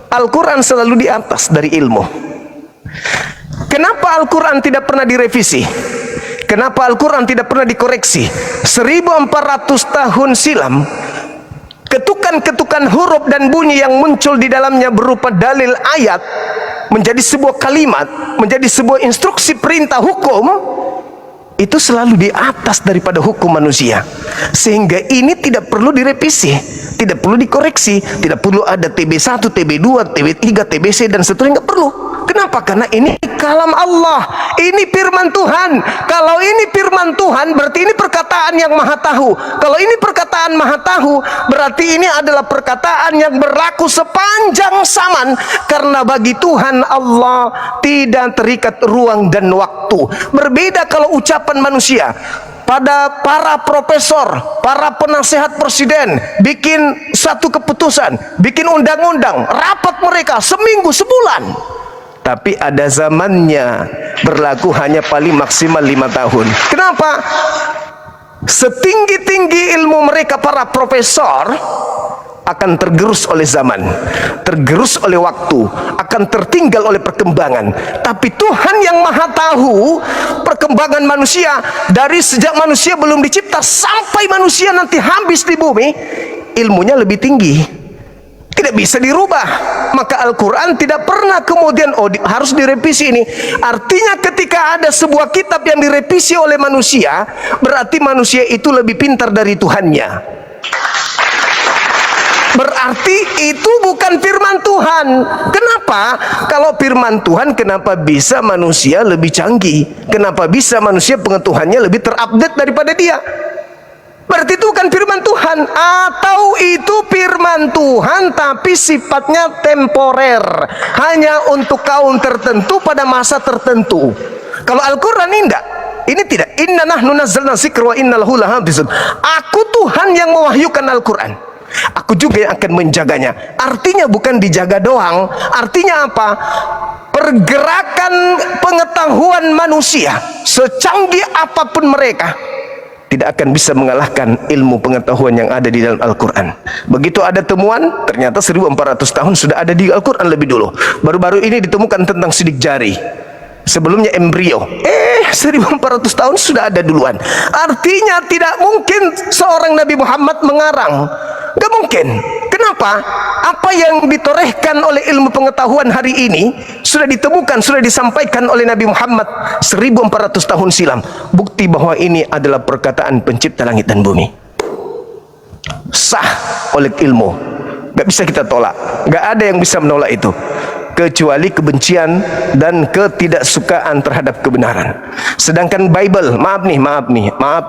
Al-Quran selalu di atas dari ilmu. Kenapa Al-Quran tidak pernah direvisi? Kenapa Al-Quran tidak pernah dikoreksi? 1400 tahun silam, ketukan-ketukan huruf dan bunyi yang muncul di dalamnya berupa dalil ayat menjadi sebuah kalimat, menjadi sebuah instruksi perintah hukum, itu selalu di atas daripada hukum manusia. Sehingga ini tidak perlu direvisi, tidak perlu dikoreksi, tidak perlu ada TB1, TB2, TB3, TBC dan seterusnya, nggak perlu. Kenapa? Karena ini kalam Allah, ini firman Tuhan. Kalau ini firman Tuhan, berarti ini perkataan yang maha tahu. Kalau ini perkataan maha tahu, berarti ini adalah perkataan yang berlaku sepanjang zaman. Karena bagi Tuhan Allah tidak terikat ruang dan waktu. Berbeda kalau ucapan manusia. Pada para profesor, para penasehat presiden bikin satu keputusan, bikin undang-undang, rapat mereka seminggu, sebulan. Tapi ada zamannya, berlaku hanya paling maksimal 5 tahun. Kenapa? Setinggi-tinggi ilmu mereka para profesor akan tergerus oleh zaman, tergerus oleh waktu, akan tertinggal oleh perkembangan. Tapi Tuhan yang maha tahu perkembangan manusia, dari sejak manusia belum dicipta sampai manusia nanti habis di bumi, ilmunya lebih tinggi. Tidak bisa dirubah. Maka Al-Quran tidak pernah kemudian harus direvisi ini. Artinya ketika ada sebuah kitab yang direvisi oleh manusia, berarti manusia itu lebih pintar dari Tuhannya. Berarti itu bukan firman Tuhan. Kenapa? Kalau firman Tuhan, kenapa bisa manusia lebih canggih? Kenapa bisa manusia pengetahuannya lebih terupdate daripada dia? Berarti itu bukan firman Tuhan. Atau itu firman Tuhan tapi sifatnya temporer, hanya untuk kaum tertentu pada masa tertentu. Kalau Al-Quran ini enggak. Ini tidak. Inna nahnu nazzalna dzikra wa inna lahu lahafizun. Aku Tuhan yang mewahyukan Al-Quran, aku juga yang akan menjaganya. Artinya bukan dijaga doang. Artinya apa? Pergerakan pengetahuan manusia, secanggih apapun mereka, tidak akan bisa mengalahkan ilmu pengetahuan yang ada di dalam Al-Quran. Begitu ada temuan, ternyata 1400 tahun sudah ada di Al-Quran lebih dulu. Baru-baru ini ditemukan tentang sidik jari. Sebelumnya embrio. 1400 tahun sudah ada duluan. Artinya tidak mungkin seorang Nabi Muhammad mengarang. Gak mungkin. Kenapa? Apa yang ditorehkan oleh ilmu pengetahuan hari ini sudah ditemukan, sudah disampaikan oleh Nabi Muhammad 1400 tahun silam. Bukti bahwa ini adalah perkataan pencipta langit dan bumi. Sah oleh ilmu. Gak bisa kita tolak. Gak ada yang bisa menolak itu, kecuali kebencian dan ketidaksukaan terhadap kebenaran. Sedangkan Bible, maaf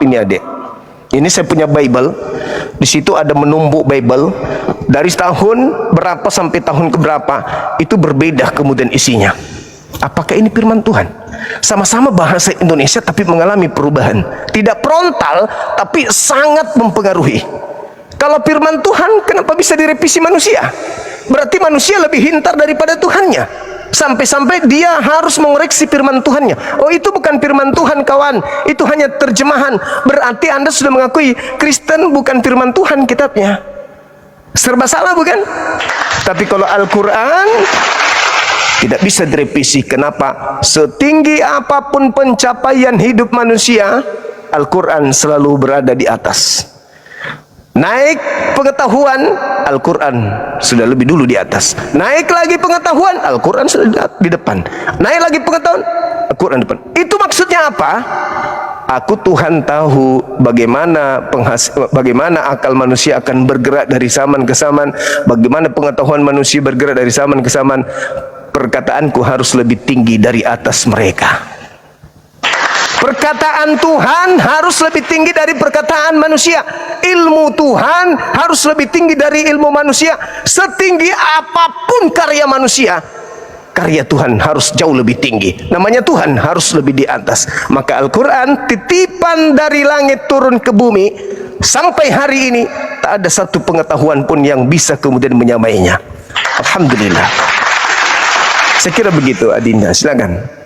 ini adik. Ini saya punya Bible. Di situ ada menumbuk Bible dari tahun berapa sampai tahun keberapa, itu berbeda kemudian isinya. Apakah ini firman Tuhan? Sama-sama bahasa Indonesia tapi mengalami perubahan. Tidak frontal tapi sangat mempengaruhi. Kalau firman Tuhan, kenapa bisa direvisi manusia? Berarti manusia lebih pintar daripada Tuhannya. Sampai-sampai dia harus mengoreksi firman Tuhannya. Oh, itu bukan firman Tuhan kawan, itu hanya terjemahan. Berarti Anda sudah mengakui Kristen bukan firman Tuhan kitabnya. Serba salah bukan? Tapi kalau Al-Quran tidak bisa direvisi. Kenapa? Setinggi apapun pencapaian hidup manusia, Al-Quran selalu berada di atas. Naik pengetahuan, Al-Quran sudah lebih dulu di atas. Naik lagi pengetahuan, Al-Quran sudah di depan. Naik lagi pengetahuan, Al-Quran di depan. Itu maksudnya apa? Aku Tuhan tahu bagaimana akal manusia akan bergerak dari zaman ke zaman, bagaimana pengetahuan manusia bergerak dari zaman ke zaman. Perkataanku harus lebih tinggi dari atas mereka. Perkataan Tuhan harus lebih tinggi dari perkataan manusia. Ilmu Tuhan harus lebih tinggi dari ilmu manusia. Setinggi apapun karya manusia, karya Tuhan harus jauh lebih tinggi. Namanya Tuhan harus lebih di atas. Maka Al-Quran titipan dari langit turun ke bumi. Sampai hari ini tak ada satu pengetahuan pun yang bisa kemudian menyamainya. Alhamdulillah. Saya kira begitu Adinda, silakan.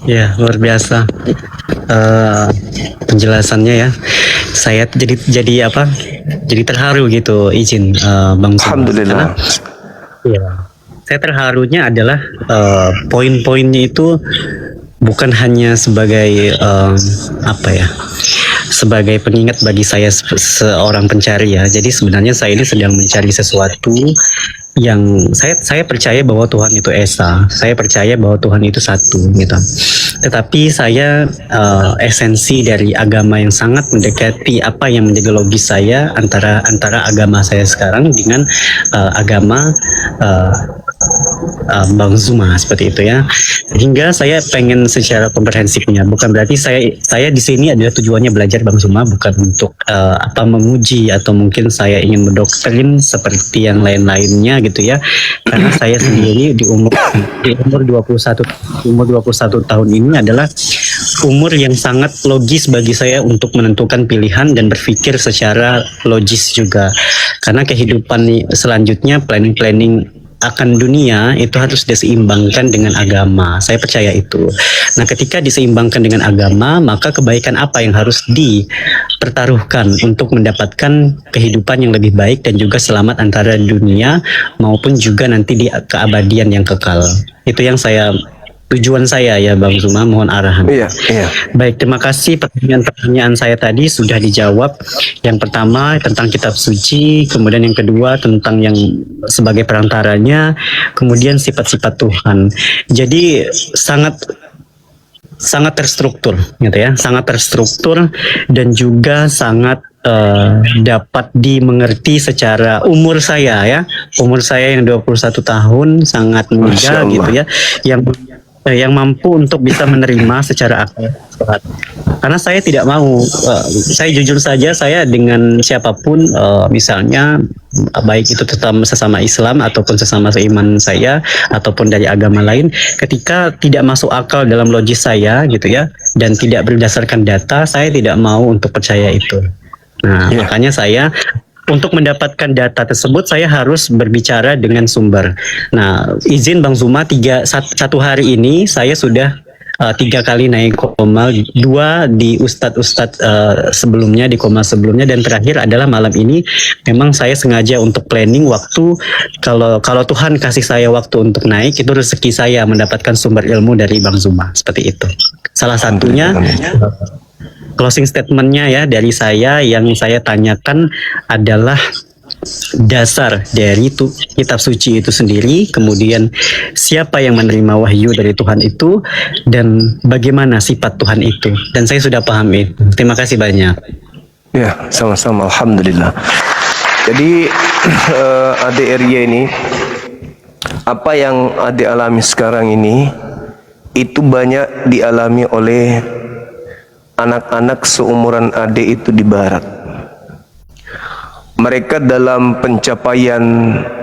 Ya, luar biasa penjelasannya ya. Saya jadi apa? Jadi terharu gitu, izin Bang Zuma. Alhamdulillah. Ya, saya terharunya adalah poin-poinnya itu bukan hanya sebagai apa ya? Sebagai pengingat bagi saya seorang pencari ya. Jadi sebenarnya saya ini sedang mencari sesuatu yang saya percaya bahwa Tuhan itu esa, saya percaya bahwa Tuhan itu satu gitu. Tetapi saya esensi dari agama yang sangat mendekati apa yang menjadi logis saya antara agama saya sekarang dengan agama Bang Zuma seperti itu ya. Hingga saya pengen secara komprehensifnya, bukan berarti saya di sini adalah tujuannya belajar Bang Zuma, bukan untuk apa memuji atau mungkin saya ingin mendoktrin seperti yang lain-lainnya gitu ya. Karena saya sendiri di umur 21 tahun ini adalah umur yang sangat logis bagi saya untuk menentukan pilihan dan berpikir secara logis juga. Karena kehidupan selanjutnya, planning akan dunia itu harus diseimbangkan dengan agama. Saya percaya itu. Nah, ketika diseimbangkan dengan agama, maka kebaikan apa yang harus dipertaruhkan untuk mendapatkan kehidupan yang lebih baik dan juga selamat antara dunia maupun juga nanti di keabadian yang kekal. Itu yang saya tujuan saya ya Bang Zuma, mohon arahan. Iya, iya. Baik, terima kasih pertanyaan-pertanyaan saya tadi sudah dijawab. Yang pertama tentang kitab suci, kemudian yang kedua tentang yang sebagai perantaranya, kemudian sifat-sifat Tuhan. Jadi sangat terstruktur gitu ya, sangat terstruktur dan juga sangat dapat dimengerti secara umur saya ya. Umur saya yang 21 tahun sangat Masya muda Allah. gitu ya, yang mampu untuk bisa menerima secara akal sehat. Karena saya tidak mau, saya jujur saja, saya dengan siapapun, misalnya baik itu sesama Islam ataupun sesama seiman saya ataupun dari agama lain, ketika tidak masuk akal dalam logis saya gitu ya, dan tidak berdasarkan data, saya tidak mau untuk percaya itu. Nah, Iya. makanya saya untuk mendapatkan data tersebut saya harus berbicara dengan sumber. Nah, izin Bang Zuma, satu hari ini saya sudah 3 kali naik koma, 2 di ustadz sebelumnya, di koma sebelumnya, dan terakhir adalah malam ini. Memang saya sengaja untuk planning waktu, kalau Tuhan kasih saya waktu untuk naik, itu rezeki saya mendapatkan sumber ilmu dari Bang Zuma, seperti itu. Salah satunya closing statementnya ya dari saya yang saya tanyakan adalah dasar dari kitab suci itu sendiri, kemudian siapa yang menerima wahyu dari Tuhan itu, dan bagaimana sifat Tuhan itu. Dan saya sudah paham itu. Terima kasih banyak. Ya, sama-sama. Alhamdulillah. Jadi adik Arya ini, apa yang adik alami sekarang ini, itu banyak dialami oleh anak-anak seumuran adik itu di barat. Mereka dalam pencapaian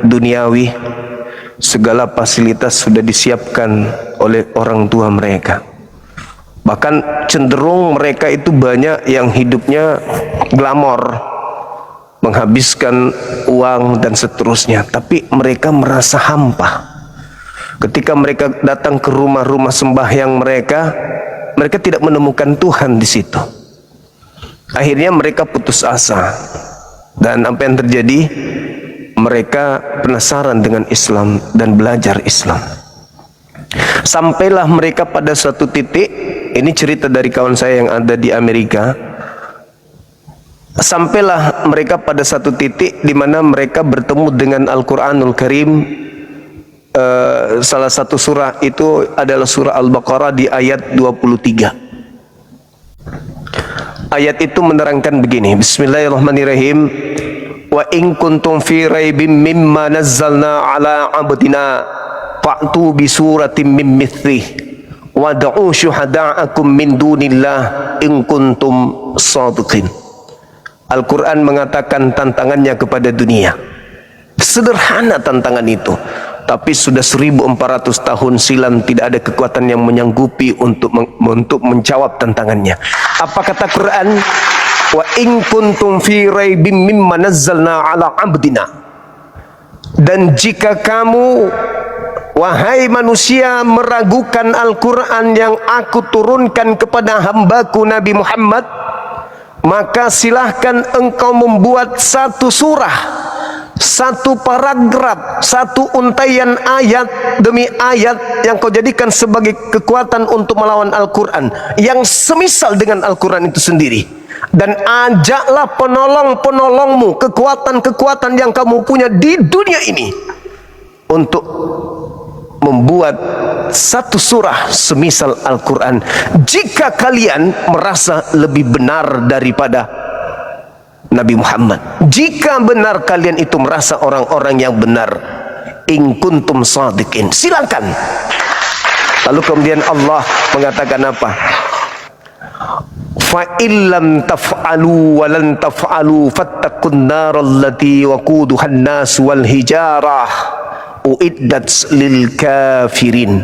duniawi, segala fasilitas sudah disiapkan oleh orang tua mereka. Bahkan cenderung mereka itu banyak yang hidupnya glamor, menghabiskan uang dan seterusnya. Tapi mereka merasa hampa. Ketika mereka datang ke rumah-rumah sembahyang mereka tidak menemukan Tuhan di situ. Akhirnya mereka putus asa. Dan apa yang terjadi? Mereka penasaran dengan Islam dan belajar Islam. Sampailah mereka pada suatu titik, ini cerita dari kawan saya yang ada di Amerika. Sampailah mereka pada satu titik di mana mereka bertemu dengan Al-Quranul Karim. Salah satu surah itu adalah surah Al-Baqarah di ayat 23. Ayat itu menerangkan begini, Bismillahirrahmanirrahim. Wa in kuntum fi raibim mimma nazzalna ala abdina fa'tu bi suratin min mithlih wad'u syuhada'akum min dunillah in kuntum shadiqin. Al-Quran mengatakan tantangannya kepada dunia. Sederhana tantangan itu, tapi sudah 1400 tahun silam tidak ada kekuatan yang menyanggupi untuk menjawab tantangannya. Apa kata Quran? Wa in kuntum fi raibim mimma nazzalna ala abdina. Dan jika kamu wahai manusia meragukan Al-Quran yang aku turunkan kepada hambaku Nabi Muhammad, maka silahkan engkau membuat satu surah, satu paragraf, satu untaian ayat demi ayat yang kau jadikan sebagai kekuatan untuk melawan Al-Quran, yang semisal dengan Al-Quran itu sendiri. Dan ajaklah penolong-penolongmu, kekuatan-kekuatan yang kamu punya di dunia ini, untuk membuat satu surah semisal Al-Quran. Jika kalian merasa lebih benar daripada Nabi Muhammad, jika benar kalian itu merasa orang-orang yang benar, in kuntum shadiqin, silakan. Lalu kemudian Allah mengatakan apa? Fa illam taf'alu wa lan taf'alu fattaqun narallati waquduhan nas wal hijarah uiddat lil kafirin.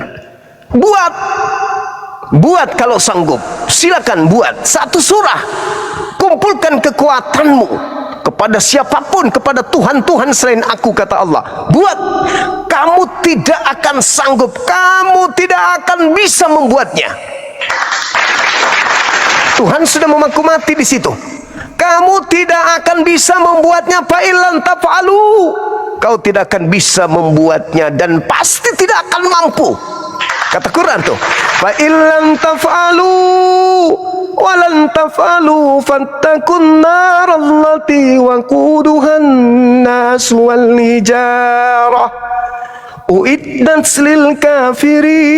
Buat kalau sanggup, silakan buat satu surah. Kumpulkan kekuatanmu kepada siapapun, kepada Tuhan-Tuhan selain aku, kata Allah. Buat. Kamu tidak akan sanggup, kamu tidak akan bisa membuatnya. Tuhan sudah memaku mati di situ. Kamu tidak akan bisa membuatnya. Fa illam taf'alu, kau tidak akan bisa membuatnya dan pasti tidak akan mampu. Kata Quran tuh, fa illam taf'alu walan taf'alu fattakun narallati waquduhan nas wal hijarah uiddat lil kafirin.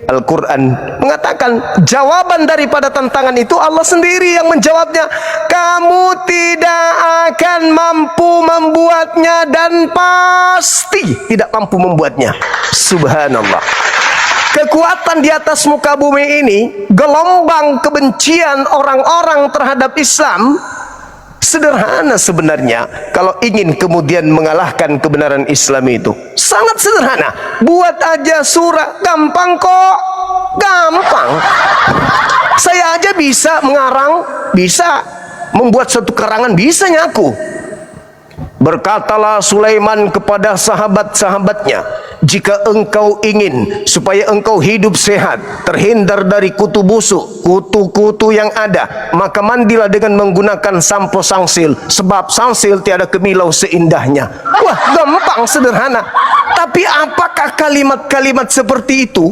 Al-Quran mengatakan jawaban daripada tantangan itu Allah sendiri yang menjawabnya. Kamu tidak akan mampu membuatnya dan pasti tidak mampu membuatnya. Subhanallah. Kekuatan di atas muka bumi ini, gelombang kebencian orang-orang terhadap Islam sederhana sebenarnya. Kalau ingin kemudian mengalahkan kebenaran Islam itu sangat sederhana. Buat aja surah, gampang kok, gampang. Saya aja bisa mengarang, bisa membuat satu karangan, bisa nyaku. Berkatalah Sulaiman kepada sahabat-sahabatnya, jika engkau ingin supaya engkau hidup sehat, terhindar dari kutu busuk, kutu-kutu yang ada, maka mandilah dengan menggunakan sampo sangsil, sebab sangsil tiada kemilau seindahnya. Wah, gampang, sederhana. Tapi apakah kalimat-kalimat seperti itu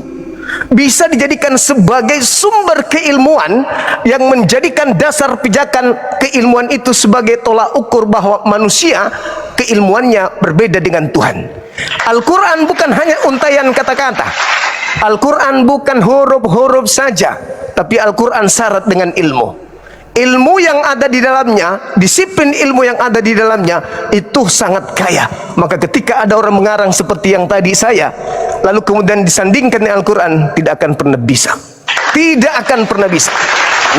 bisa dijadikan sebagai sumber keilmuan yang menjadikan dasar pijakan keilmuan itu sebagai tolak ukur bahwa manusia keilmuannya berbeda dengan Tuhan? Al-Quran bukan hanya untayan kata-kata. Al-Quran bukan huruf-huruf saja, tapi Al-Quran syarat dengan ilmu. Ilmu yang ada di dalamnya, disiplin ilmu yang ada di dalamnya itu sangat kaya. Maka ketika ada orang mengarang seperti yang tadi saya, lalu kemudian disandingkan dengan Al-Quran, tidak akan pernah bisa. Tidak akan pernah bisa.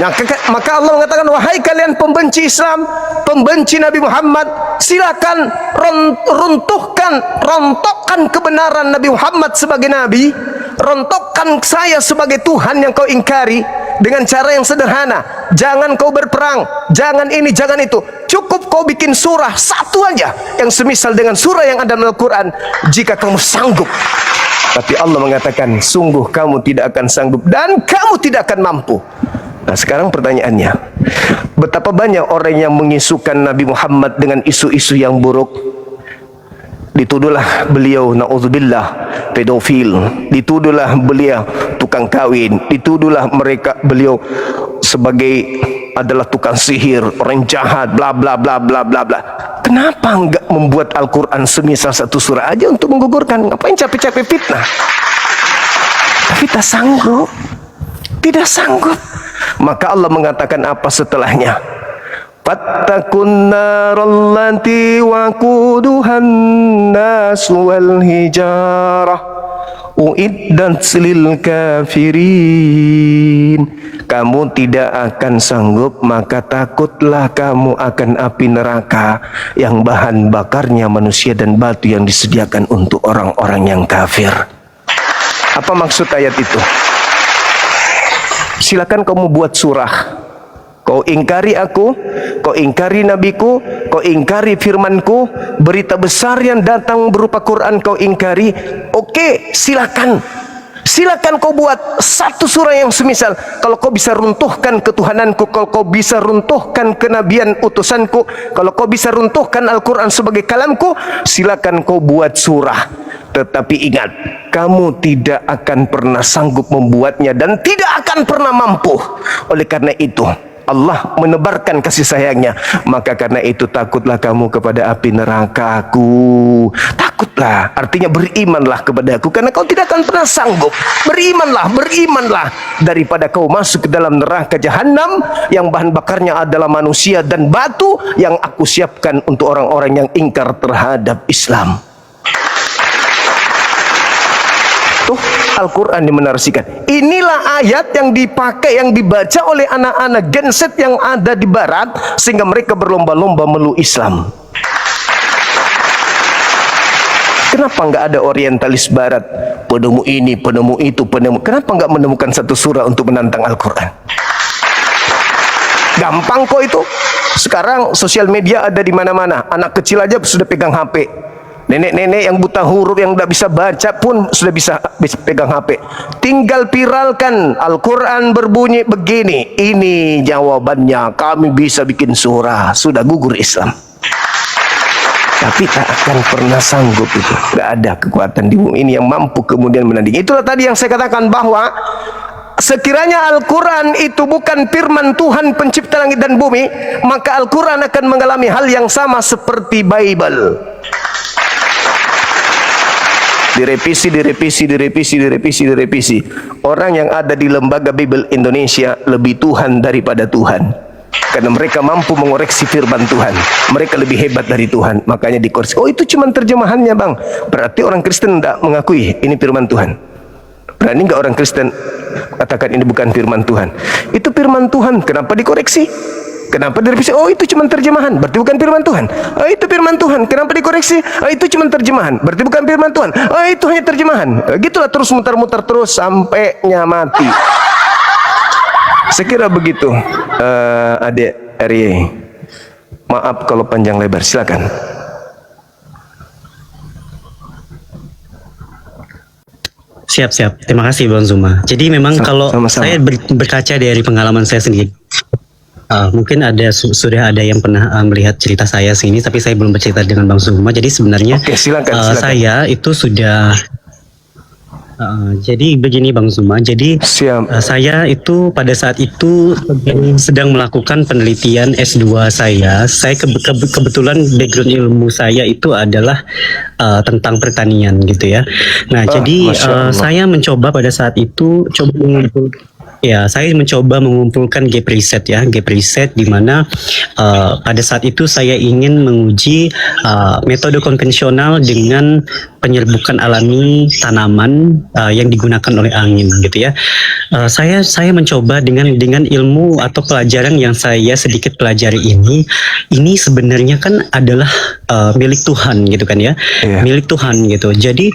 Nah, maka Allah mengatakan, wahai kalian pembenci Islam, pembenci Nabi Muhammad, silakan rontokkan kebenaran Nabi Muhammad sebagai Nabi, rontokkan saya sebagai Tuhan yang kau ingkari dengan cara yang sederhana. Jangan kau berperang, jangan ini, jangan itu. Cukup kau bikin surah satu aja yang semisal dengan surah yang ada dalam Al-Quran, jika kamu sanggup. Tapi Allah mengatakan, sungguh kamu tidak akan sanggup dan kamu tidak akan mampu. Nah, sekarang pertanyaannya, betapa banyak orang yang mengisukan Nabi Muhammad dengan isu-isu yang buruk. Dituduhlah beliau, na'udzubillah, pedofil. Dituduhlah beliau tukang kawin. Dituduhlah beliau sebagai adalah tukang sihir, orang jahat, bla bla bla bla bla bla. Kenapa enggak membuat Al-Quran semisal satu surah aja untuk menggugurkan? Ngapain capek-capek fitnah? Tapi tak sanggup. Tidak sanggup. Maka Allah mengatakan apa setelahnya? Fattakun narallati waquduhan nas wal hijarah uiddat lil kafirin. Kamu tidak akan sanggup, maka takutlah kamu akan api neraka yang bahan bakarnya manusia dan batu yang disediakan untuk orang-orang yang kafir. Apa maksud ayat itu? Silakan kamu buat surah. Kau ingkari aku, kau ingkari nabiku, kau ingkari firmanku, berita besar yang datang berupa Quran kau ingkari. Oke, silakan. Silakan kau buat satu surah yang semisal. Kalau kau bisa runtuhkan ketuhananku, kalau kau bisa runtuhkan kenabian utusanku, kalau kau bisa runtuhkan Al-Quran sebagai kalamku, silakan kau buat surah. Tetapi ingat, kamu tidak akan pernah sanggup membuatnya dan tidak akan pernah mampu. Oleh karena itu, Allah menebarkan kasih sayangnya. Maka karena itu takutlah kamu kepada api nerakaku. Takutlah, artinya berimanlah kepada aku, karena kau tidak akan pernah sanggup. Berimanlah, berimanlah, daripada kau masuk ke dalam neraka jahanam yang bahan bakarnya adalah manusia dan batu yang aku siapkan untuk orang-orang yang ingkar terhadap Islam. Tuh, Al-Quran dimenarasikan. Inilah ayat yang dipakai, yang dibaca oleh anak-anak genset yang ada di barat, sehingga mereka berlomba-lomba meluk Islam. Kenapa nggak ada orientalis barat, penemu ini, penemu itu, penemu? Kenapa nggak menemukan satu surah untuk menantang Al-Quran? Gampang kok itu. Sekarang sosial media ada di mana-mana. Anak kecil aja sudah pegang HP. Nenek-nenek yang buta huruf, yang tidak bisa baca pun sudah bisa pegang HP. Tinggal viralkan, Al-Quran berbunyi begini. Ini jawabannya, kami bisa bikin surah. Sudah gugur Islam. tapi tak akan pernah sanggup itu. Gak ada kekuatan di bumi ini yang mampu kemudian menandingi. Itulah tadi yang saya katakan bahwa sekiranya Al-Quran itu bukan firman Tuhan pencipta langit dan bumi, maka Al-Quran akan mengalami hal yang sama seperti Bible. Direvisi. Orang yang ada di lembaga Bible Indonesia lebih Tuhan daripada Tuhan. Karena mereka mampu mengoreksi firman Tuhan. Mereka lebih hebat dari Tuhan. Makanya dikoreksi. Oh, itu cuma terjemahannya, Bang. Berarti orang Kristen tidak mengakui ini firman Tuhan. Berani nggak orang Kristen katakan ini bukan firman Tuhan? Itu firman Tuhan. Kenapa dikoreksi? Kenapa direvisi? Oh, itu cuma terjemahan. Berarti bukan firman Tuhan. Oh, itu firman Tuhan. Kenapa dikoreksi? Oh, itu cuma terjemahan. Berarti bukan firman Tuhan. Oh, itu hanya terjemahan. Gitulah terus muter-muter terus sampainya mati. Sekira begitu, adik Eri. Maaf kalau panjang lebar, silakan. Siap. Terima kasih Bang Zuma. Jadi memang kalau sama-sama. saya berkaca dari pengalaman saya sendiri, mungkin sudah ada yang pernah melihat cerita saya sini, tapi saya belum bercerita dengan Bang Zuma. Jadi sebenarnya Oke, silakan. saya itu sudah jadi begini Bang Zuma. Jadi saya itu pada saat itu sedang melakukan penelitian S2 saya. Saya kebetulan background ilmu saya itu adalah tentang pertanian gitu ya. Nah, jadi saya mencoba pada saat itu saya mencoba mengumpulkan gap riset di mana pada saat itu saya ingin menguji metode konvensional dengan penyerbukan alami tanaman yang digunakan oleh angin gitu ya. Saya mencoba dengan ilmu atau pelajaran yang saya sedikit pelajari ini sebenarnya kan adalah milik Tuhan gitu kan ya. Milik Tuhan gitu. Jadi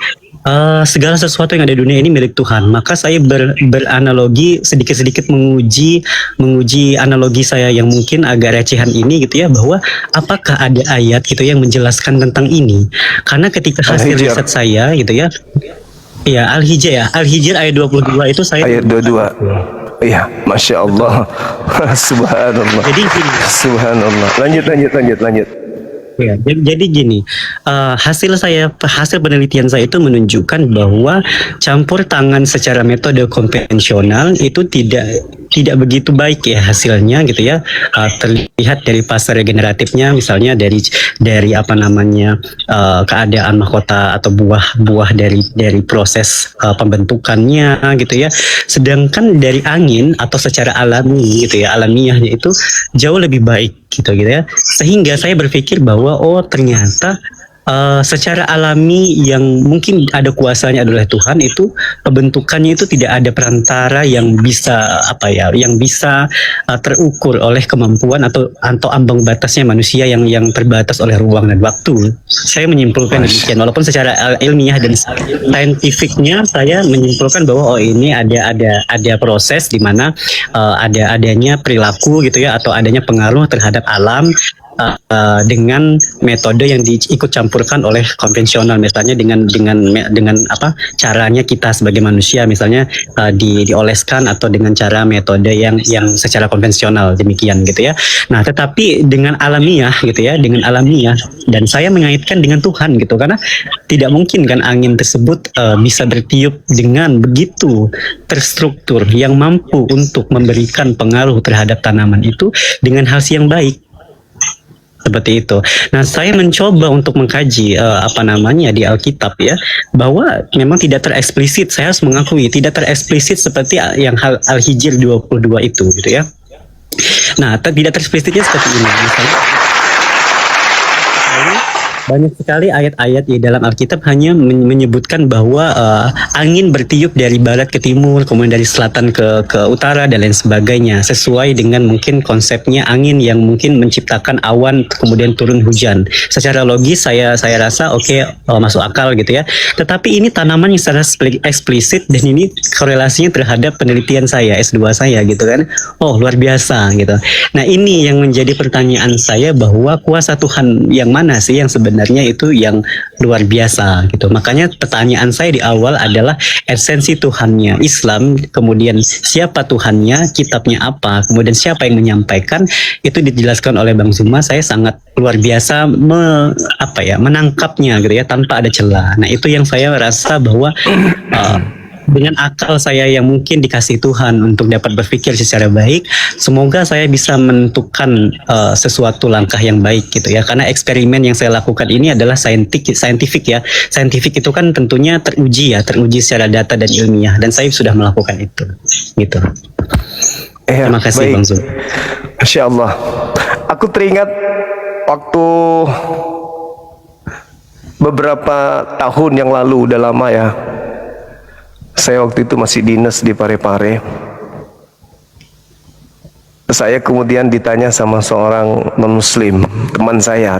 segala sesuatu yang ada di dunia ini milik Tuhan. Maka saya beranalogi sedikit-sedikit menguji analogi saya yang mungkin agak recehan ini gitu ya, bahwa apakah ada ayat gitu yang menjelaskan tentang ini. Karena ketika hasil riset saya gitu ya, Al-Hijr ayat 22 itu saya ayat 22. Iya, Masya Allah. Subhanallah. Jadi gini. Subhanallah. Lanjut. Ya, jadi gini, hasil penelitian saya itu menunjukkan bahwa campur tangan secara metode konvensional itu tidak begitu baik ya hasilnya gitu ya. Terlihat dari fase regeneratifnya, misalnya dari keadaan mahkota atau buah dari proses pembentukannya gitu ya. Sedangkan dari angin atau secara alami gitu ya, alamiahnya itu jauh lebih baik gitu ya. Sehingga saya berpikir bahwa ternyata secara alami yang mungkin ada kuasanya adalah Tuhan, itu pembentukannya itu tidak ada perantara yang bisa terukur oleh kemampuan atau ambang batasnya manusia yang terbatas oleh ruang dan waktu. Saya menyimpulkan demikian, walaupun secara ilmiah dan saintifiknya saya menyimpulkan bahwa ini ada proses di mana adanya perilaku gitu ya, atau adanya pengaruh terhadap alam dengan metode yang diikut campurkan oleh konvensional, misalnya dengan caranya kita sebagai manusia misalnya dioleskan, atau dengan cara metode yang secara konvensional demikian gitu ya. Nah, tetapi dengan alamiah gitu ya, dan saya mengaitkan dengan Tuhan gitu, karena tidak mungkin kan angin tersebut bisa bertiup dengan begitu terstruktur yang mampu untuk memberikan pengaruh terhadap tanaman itu dengan hasil yang baik. Seperti itu. Nah, saya mencoba untuk mengkaji di Alkitab ya, bahwa memang tidak tereksplisit, saya harus mengakui tidak tereksplisit seperti yang Al-Hijr 22 itu gitu ya. Nah, tidak teresplisitnya seperti ini. Misalnya, banyak sekali ayat-ayat di dalam Alkitab hanya menyebutkan bahwa angin bertiup dari barat ke timur, kemudian dari selatan ke utara dan lain sebagainya, sesuai dengan mungkin konsepnya angin yang mungkin menciptakan awan kemudian turun hujan. Secara logis saya rasa masuk akal gitu ya. Tetapi ini tanaman yang secara eksplisit, dan ini korelasinya terhadap penelitian saya S2 saya gitu kan. Oh, luar biasa gitu. Nah, ini yang menjadi pertanyaan saya, bahwa kuasa Tuhan yang mana sih yang sebenarnya sebenarnya itu yang luar biasa gitu. Makanya pertanyaan saya di awal adalah esensi Tuhannya Islam, kemudian siapa Tuhannya, kitabnya apa, kemudian siapa yang menyampaikan, itu dijelaskan oleh Bang Zuma. Saya sangat luar biasa menangkapnya gitu ya, tanpa ada celah. Nah itu yang saya rasa bahwa dengan akal saya yang mungkin dikasih Tuhan untuk dapat berpikir secara baik, semoga saya bisa menentukan sesuatu langkah yang baik gitu ya. Karena eksperimen yang saya lakukan ini adalah saintifik ya. Saintifik itu kan tentunya teruji secara data dan ilmiah, dan saya sudah melakukan itu gitu. Terima kasih baik. Bang Zul. Masya Allah. Aku teringat waktu beberapa tahun yang lalu, udah lama ya. Saya waktu itu masih dinas di Parepare. Saya kemudian ditanya sama seorang non-muslim, teman saya.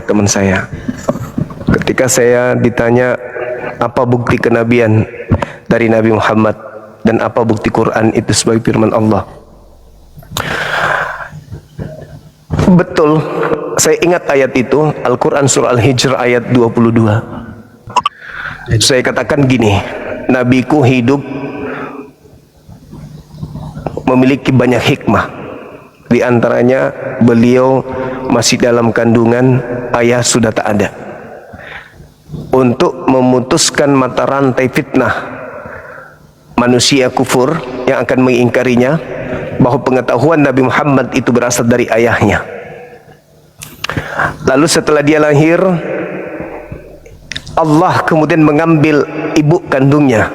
Ketika saya ditanya apa bukti kenabian dari Nabi Muhammad dan apa bukti Quran itu sebagai firman Allah. Betul, saya ingat ayat itu, Al-Quran surah Al-Hijr ayat 22. Saya katakan gini, Nabiku hidup memiliki banyak hikmah. Di antaranya beliau masih dalam kandungan, ayah sudah tak ada. Untuk memutuskan mata rantai fitnah manusia kufur yang akan mengingkarinya, bahwa pengetahuan Nabi Muhammad itu berasal dari ayahnya. Lalu setelah dia lahir, Allah kemudian mengambil ibu kandungnya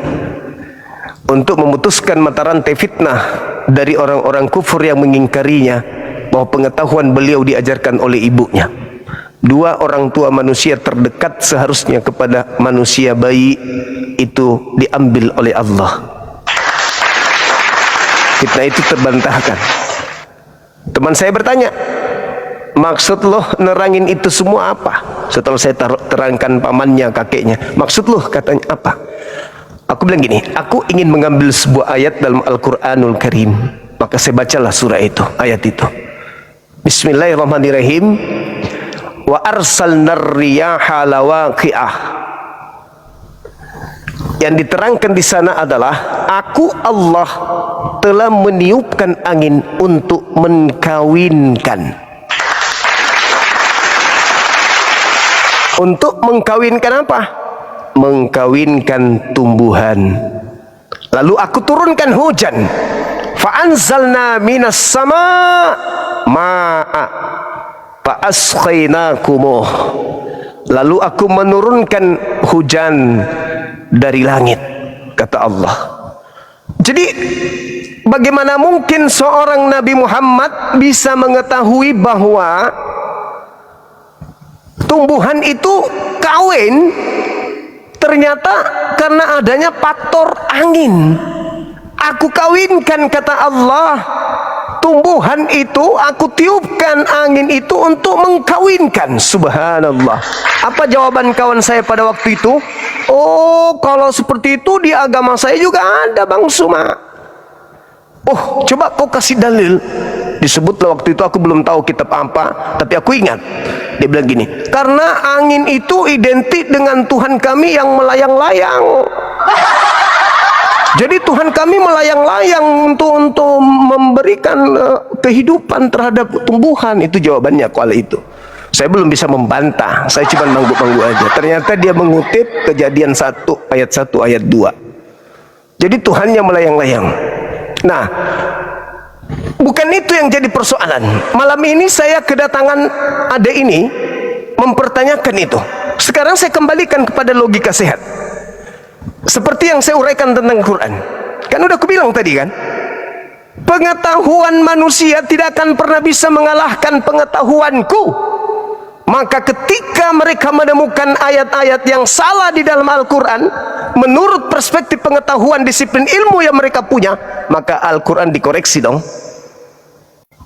untuk memutuskan mata rantai fitnah dari orang-orang kufur yang mengingkarinya, bahwa pengetahuan beliau diajarkan oleh ibunya. Dua orang tua manusia terdekat seharusnya kepada manusia bayi itu diambil oleh Allah. Fitnah itu terbantahkan. Teman saya bertanya, maksud lo nerangin itu semua apa? Setelah saya terangkan pamannya, kakeknya, maksud lo katanya apa? Aku bilang gini, aku ingin mengambil sebuah ayat dalam Al-Quranul Karim. Maka saya bacalah surah itu, ayat itu. Bismillahirrahmanirrahim. Wa arsalnar riyaha lawaqi'ah. Yang diterangkan di sana adalah, aku Allah telah meniupkan angin untuk mengkawinkan. Untuk mengkawinkan apa? Mengkawinkan tumbuhan. Lalu aku turunkan hujan. Fa'anzalna minas sama ma'a fa'asqainakumuh. Lalu aku menurunkan hujan dari langit, kata Allah. Jadi bagaimana mungkin seorang Nabi Muhammad bisa mengetahui bahwa tumbuhan itu kawin? Ternyata karena adanya faktor angin. Aku kawinkan, kata Allah, tumbuhan itu, aku tiupkan angin itu untuk mengkawinkan. Subhanallah. Apa jawaban kawan saya pada waktu itu? Oh, kalau seperti itu di agama saya juga ada, Bang Suma. Oh, coba kau kasih dalil. Disebutlah waktu itu, aku belum tahu kitab apa, tapi aku ingat. Dia bilang gini, karena angin itu identik dengan Tuhan kami yang melayang-layang. Jadi Tuhan kami melayang-layang untuk memberikan kehidupan terhadap tumbuhan. Itu jawabannya kala itu. Saya belum bisa membantah, saya cuma manggu-manggu aja. Ternyata dia mengutip Kejadian 1 ayat 1 ayat 2. Jadi Tuhannya melayang-layang. Nah, bukan itu yang jadi persoalan. Malam ini saya kedatangan adik ini mempertanyakan itu. Sekarang saya kembalikan kepada logika sehat. Seperti yang saya uraikan tentang Quran. Kan udah aku bilang tadi kan, pengetahuan manusia tidak akan pernah bisa mengalahkan pengetahuanku. Maka ketika mereka menemukan ayat-ayat yang salah di dalam Al-Quran, menurut perspektif pengetahuan disiplin ilmu yang mereka punya, maka Al-Quran dikoreksi dong.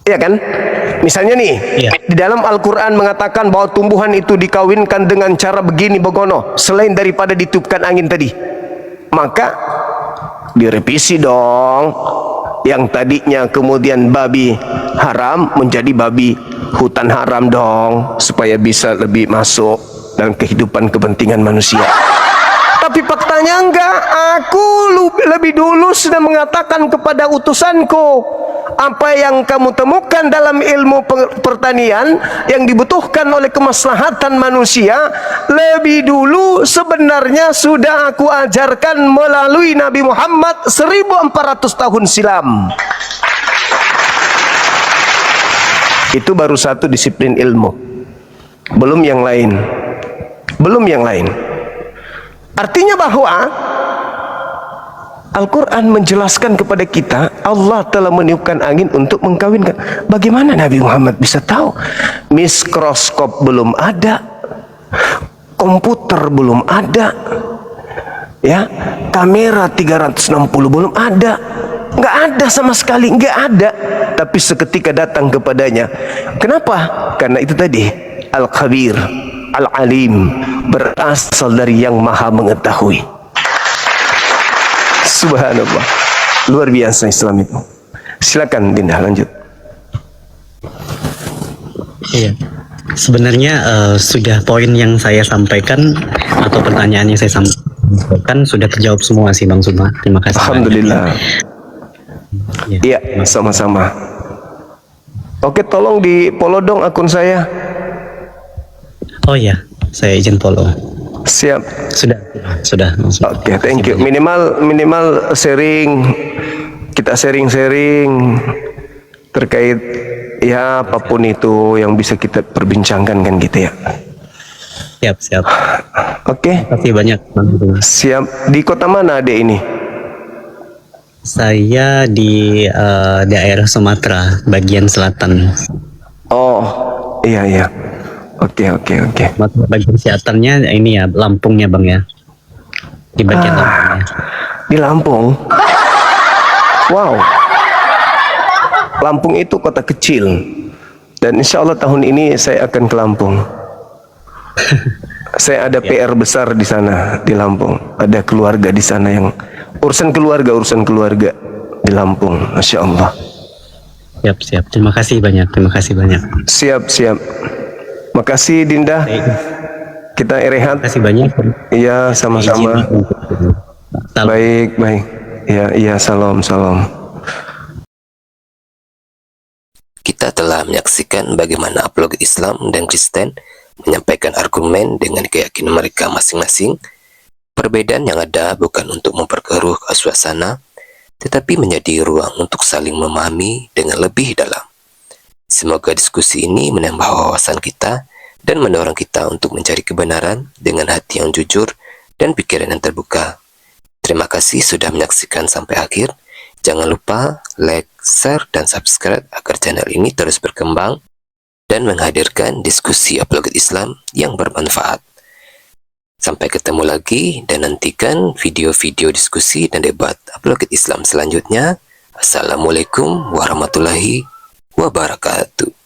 Iya kan? Misalnya nih, di dalam Al-Quran mengatakan bahwa tumbuhan itu dikawinkan dengan cara begini begono, selain daripada ditiupkan angin tadi. Maka direvisi dong. Yang tadinya kemudian babi haram menjadi babi hutan haram dong, supaya bisa lebih masuk. dalam kehidupan kepentingan manusia. Tapi faktanya enggak. Aku lebih dulu sudah mengatakan kepada utusanku, apa yang kamu temukan dalam ilmu pertanian yang dibutuhkan oleh kemaslahatan manusia, lebih dulu sebenarnya sudah aku ajarkan melalui Nabi Muhammad 1400 tahun silam. Itu baru satu disiplin ilmu, belum yang lain, belum yang lain. Artinya bahwa Al-Quran menjelaskan kepada kita Allah telah meniupkan angin untuk mengkawinkan. Bagaimana Nabi Muhammad bisa tahu? Mikroskop belum ada, komputer belum ada, ya, kamera 360 belum ada, nggak ada sama sekali, nggak ada. Tapi seketika datang kepadanya. Kenapa? Karena itu tadi Al-Khabir, Al-Alim, berasal dari yang maha mengetahui. Subhanallah, luar biasa Islam itu. Silakan Dinda, lanjut. Iya, sebenarnya sudah poin yang saya sampaikan atau pertanyaan yang saya sampaikan sudah terjawab semua sih Bang Suma. Terima kasih. Alhamdulillah. Iya, sama-sama. Oke, tolong di follow dong akun saya. Oh iya, saya izin follow. Siap. Sudah. Oke, thank you. Minimal sharing, kita sharing terkait ya apapun itu yang bisa kita perbincangkan kan gitu ya. Siap. Oke. Terima kasih banyak Bang Suma. Siap. Di kota mana adek ini? Saya di daerah Sumatera bagian selatan. Oh, iya. Oke. Bagian selatannya ini ya Lampungnya Bang ya. Di bagian Lampungnya. Di Lampung. Wow. Lampung itu kota kecil. Dan insya Allah tahun ini saya akan ke Lampung. Saya ada PR besar di sana, di Lampung. Ada keluarga di sana yang urusan keluarga di Lampung. Masya Allah. Siap. Terima kasih banyak. Siap. Makasih Dinda. Kita rehat. Terima kasih banyak. Iya, sama-sama. Baik. Iya, salam. Kita telah menyaksikan bagaimana apologet Islam dan Kristen menyampaikan argumen dengan keyakinan mereka masing-masing. Perbedaan yang ada bukan untuk memperkeruh suasana, tetapi menjadi ruang untuk saling memahami dengan lebih dalam. Semoga diskusi ini menambah wawasan kita dan mendorong kita untuk mencari kebenaran dengan hati yang jujur dan pikiran yang terbuka. Terima kasih sudah menyaksikan sampai akhir. Jangan lupa like, share, dan subscribe agar channel ini terus berkembang dan menghadirkan diskusi apologet Islam yang bermanfaat. Sampai ketemu lagi dan nantikan video-video diskusi dan debat apologet Islam selanjutnya. Assalamualaikum warahmatullahi wabarakatuh.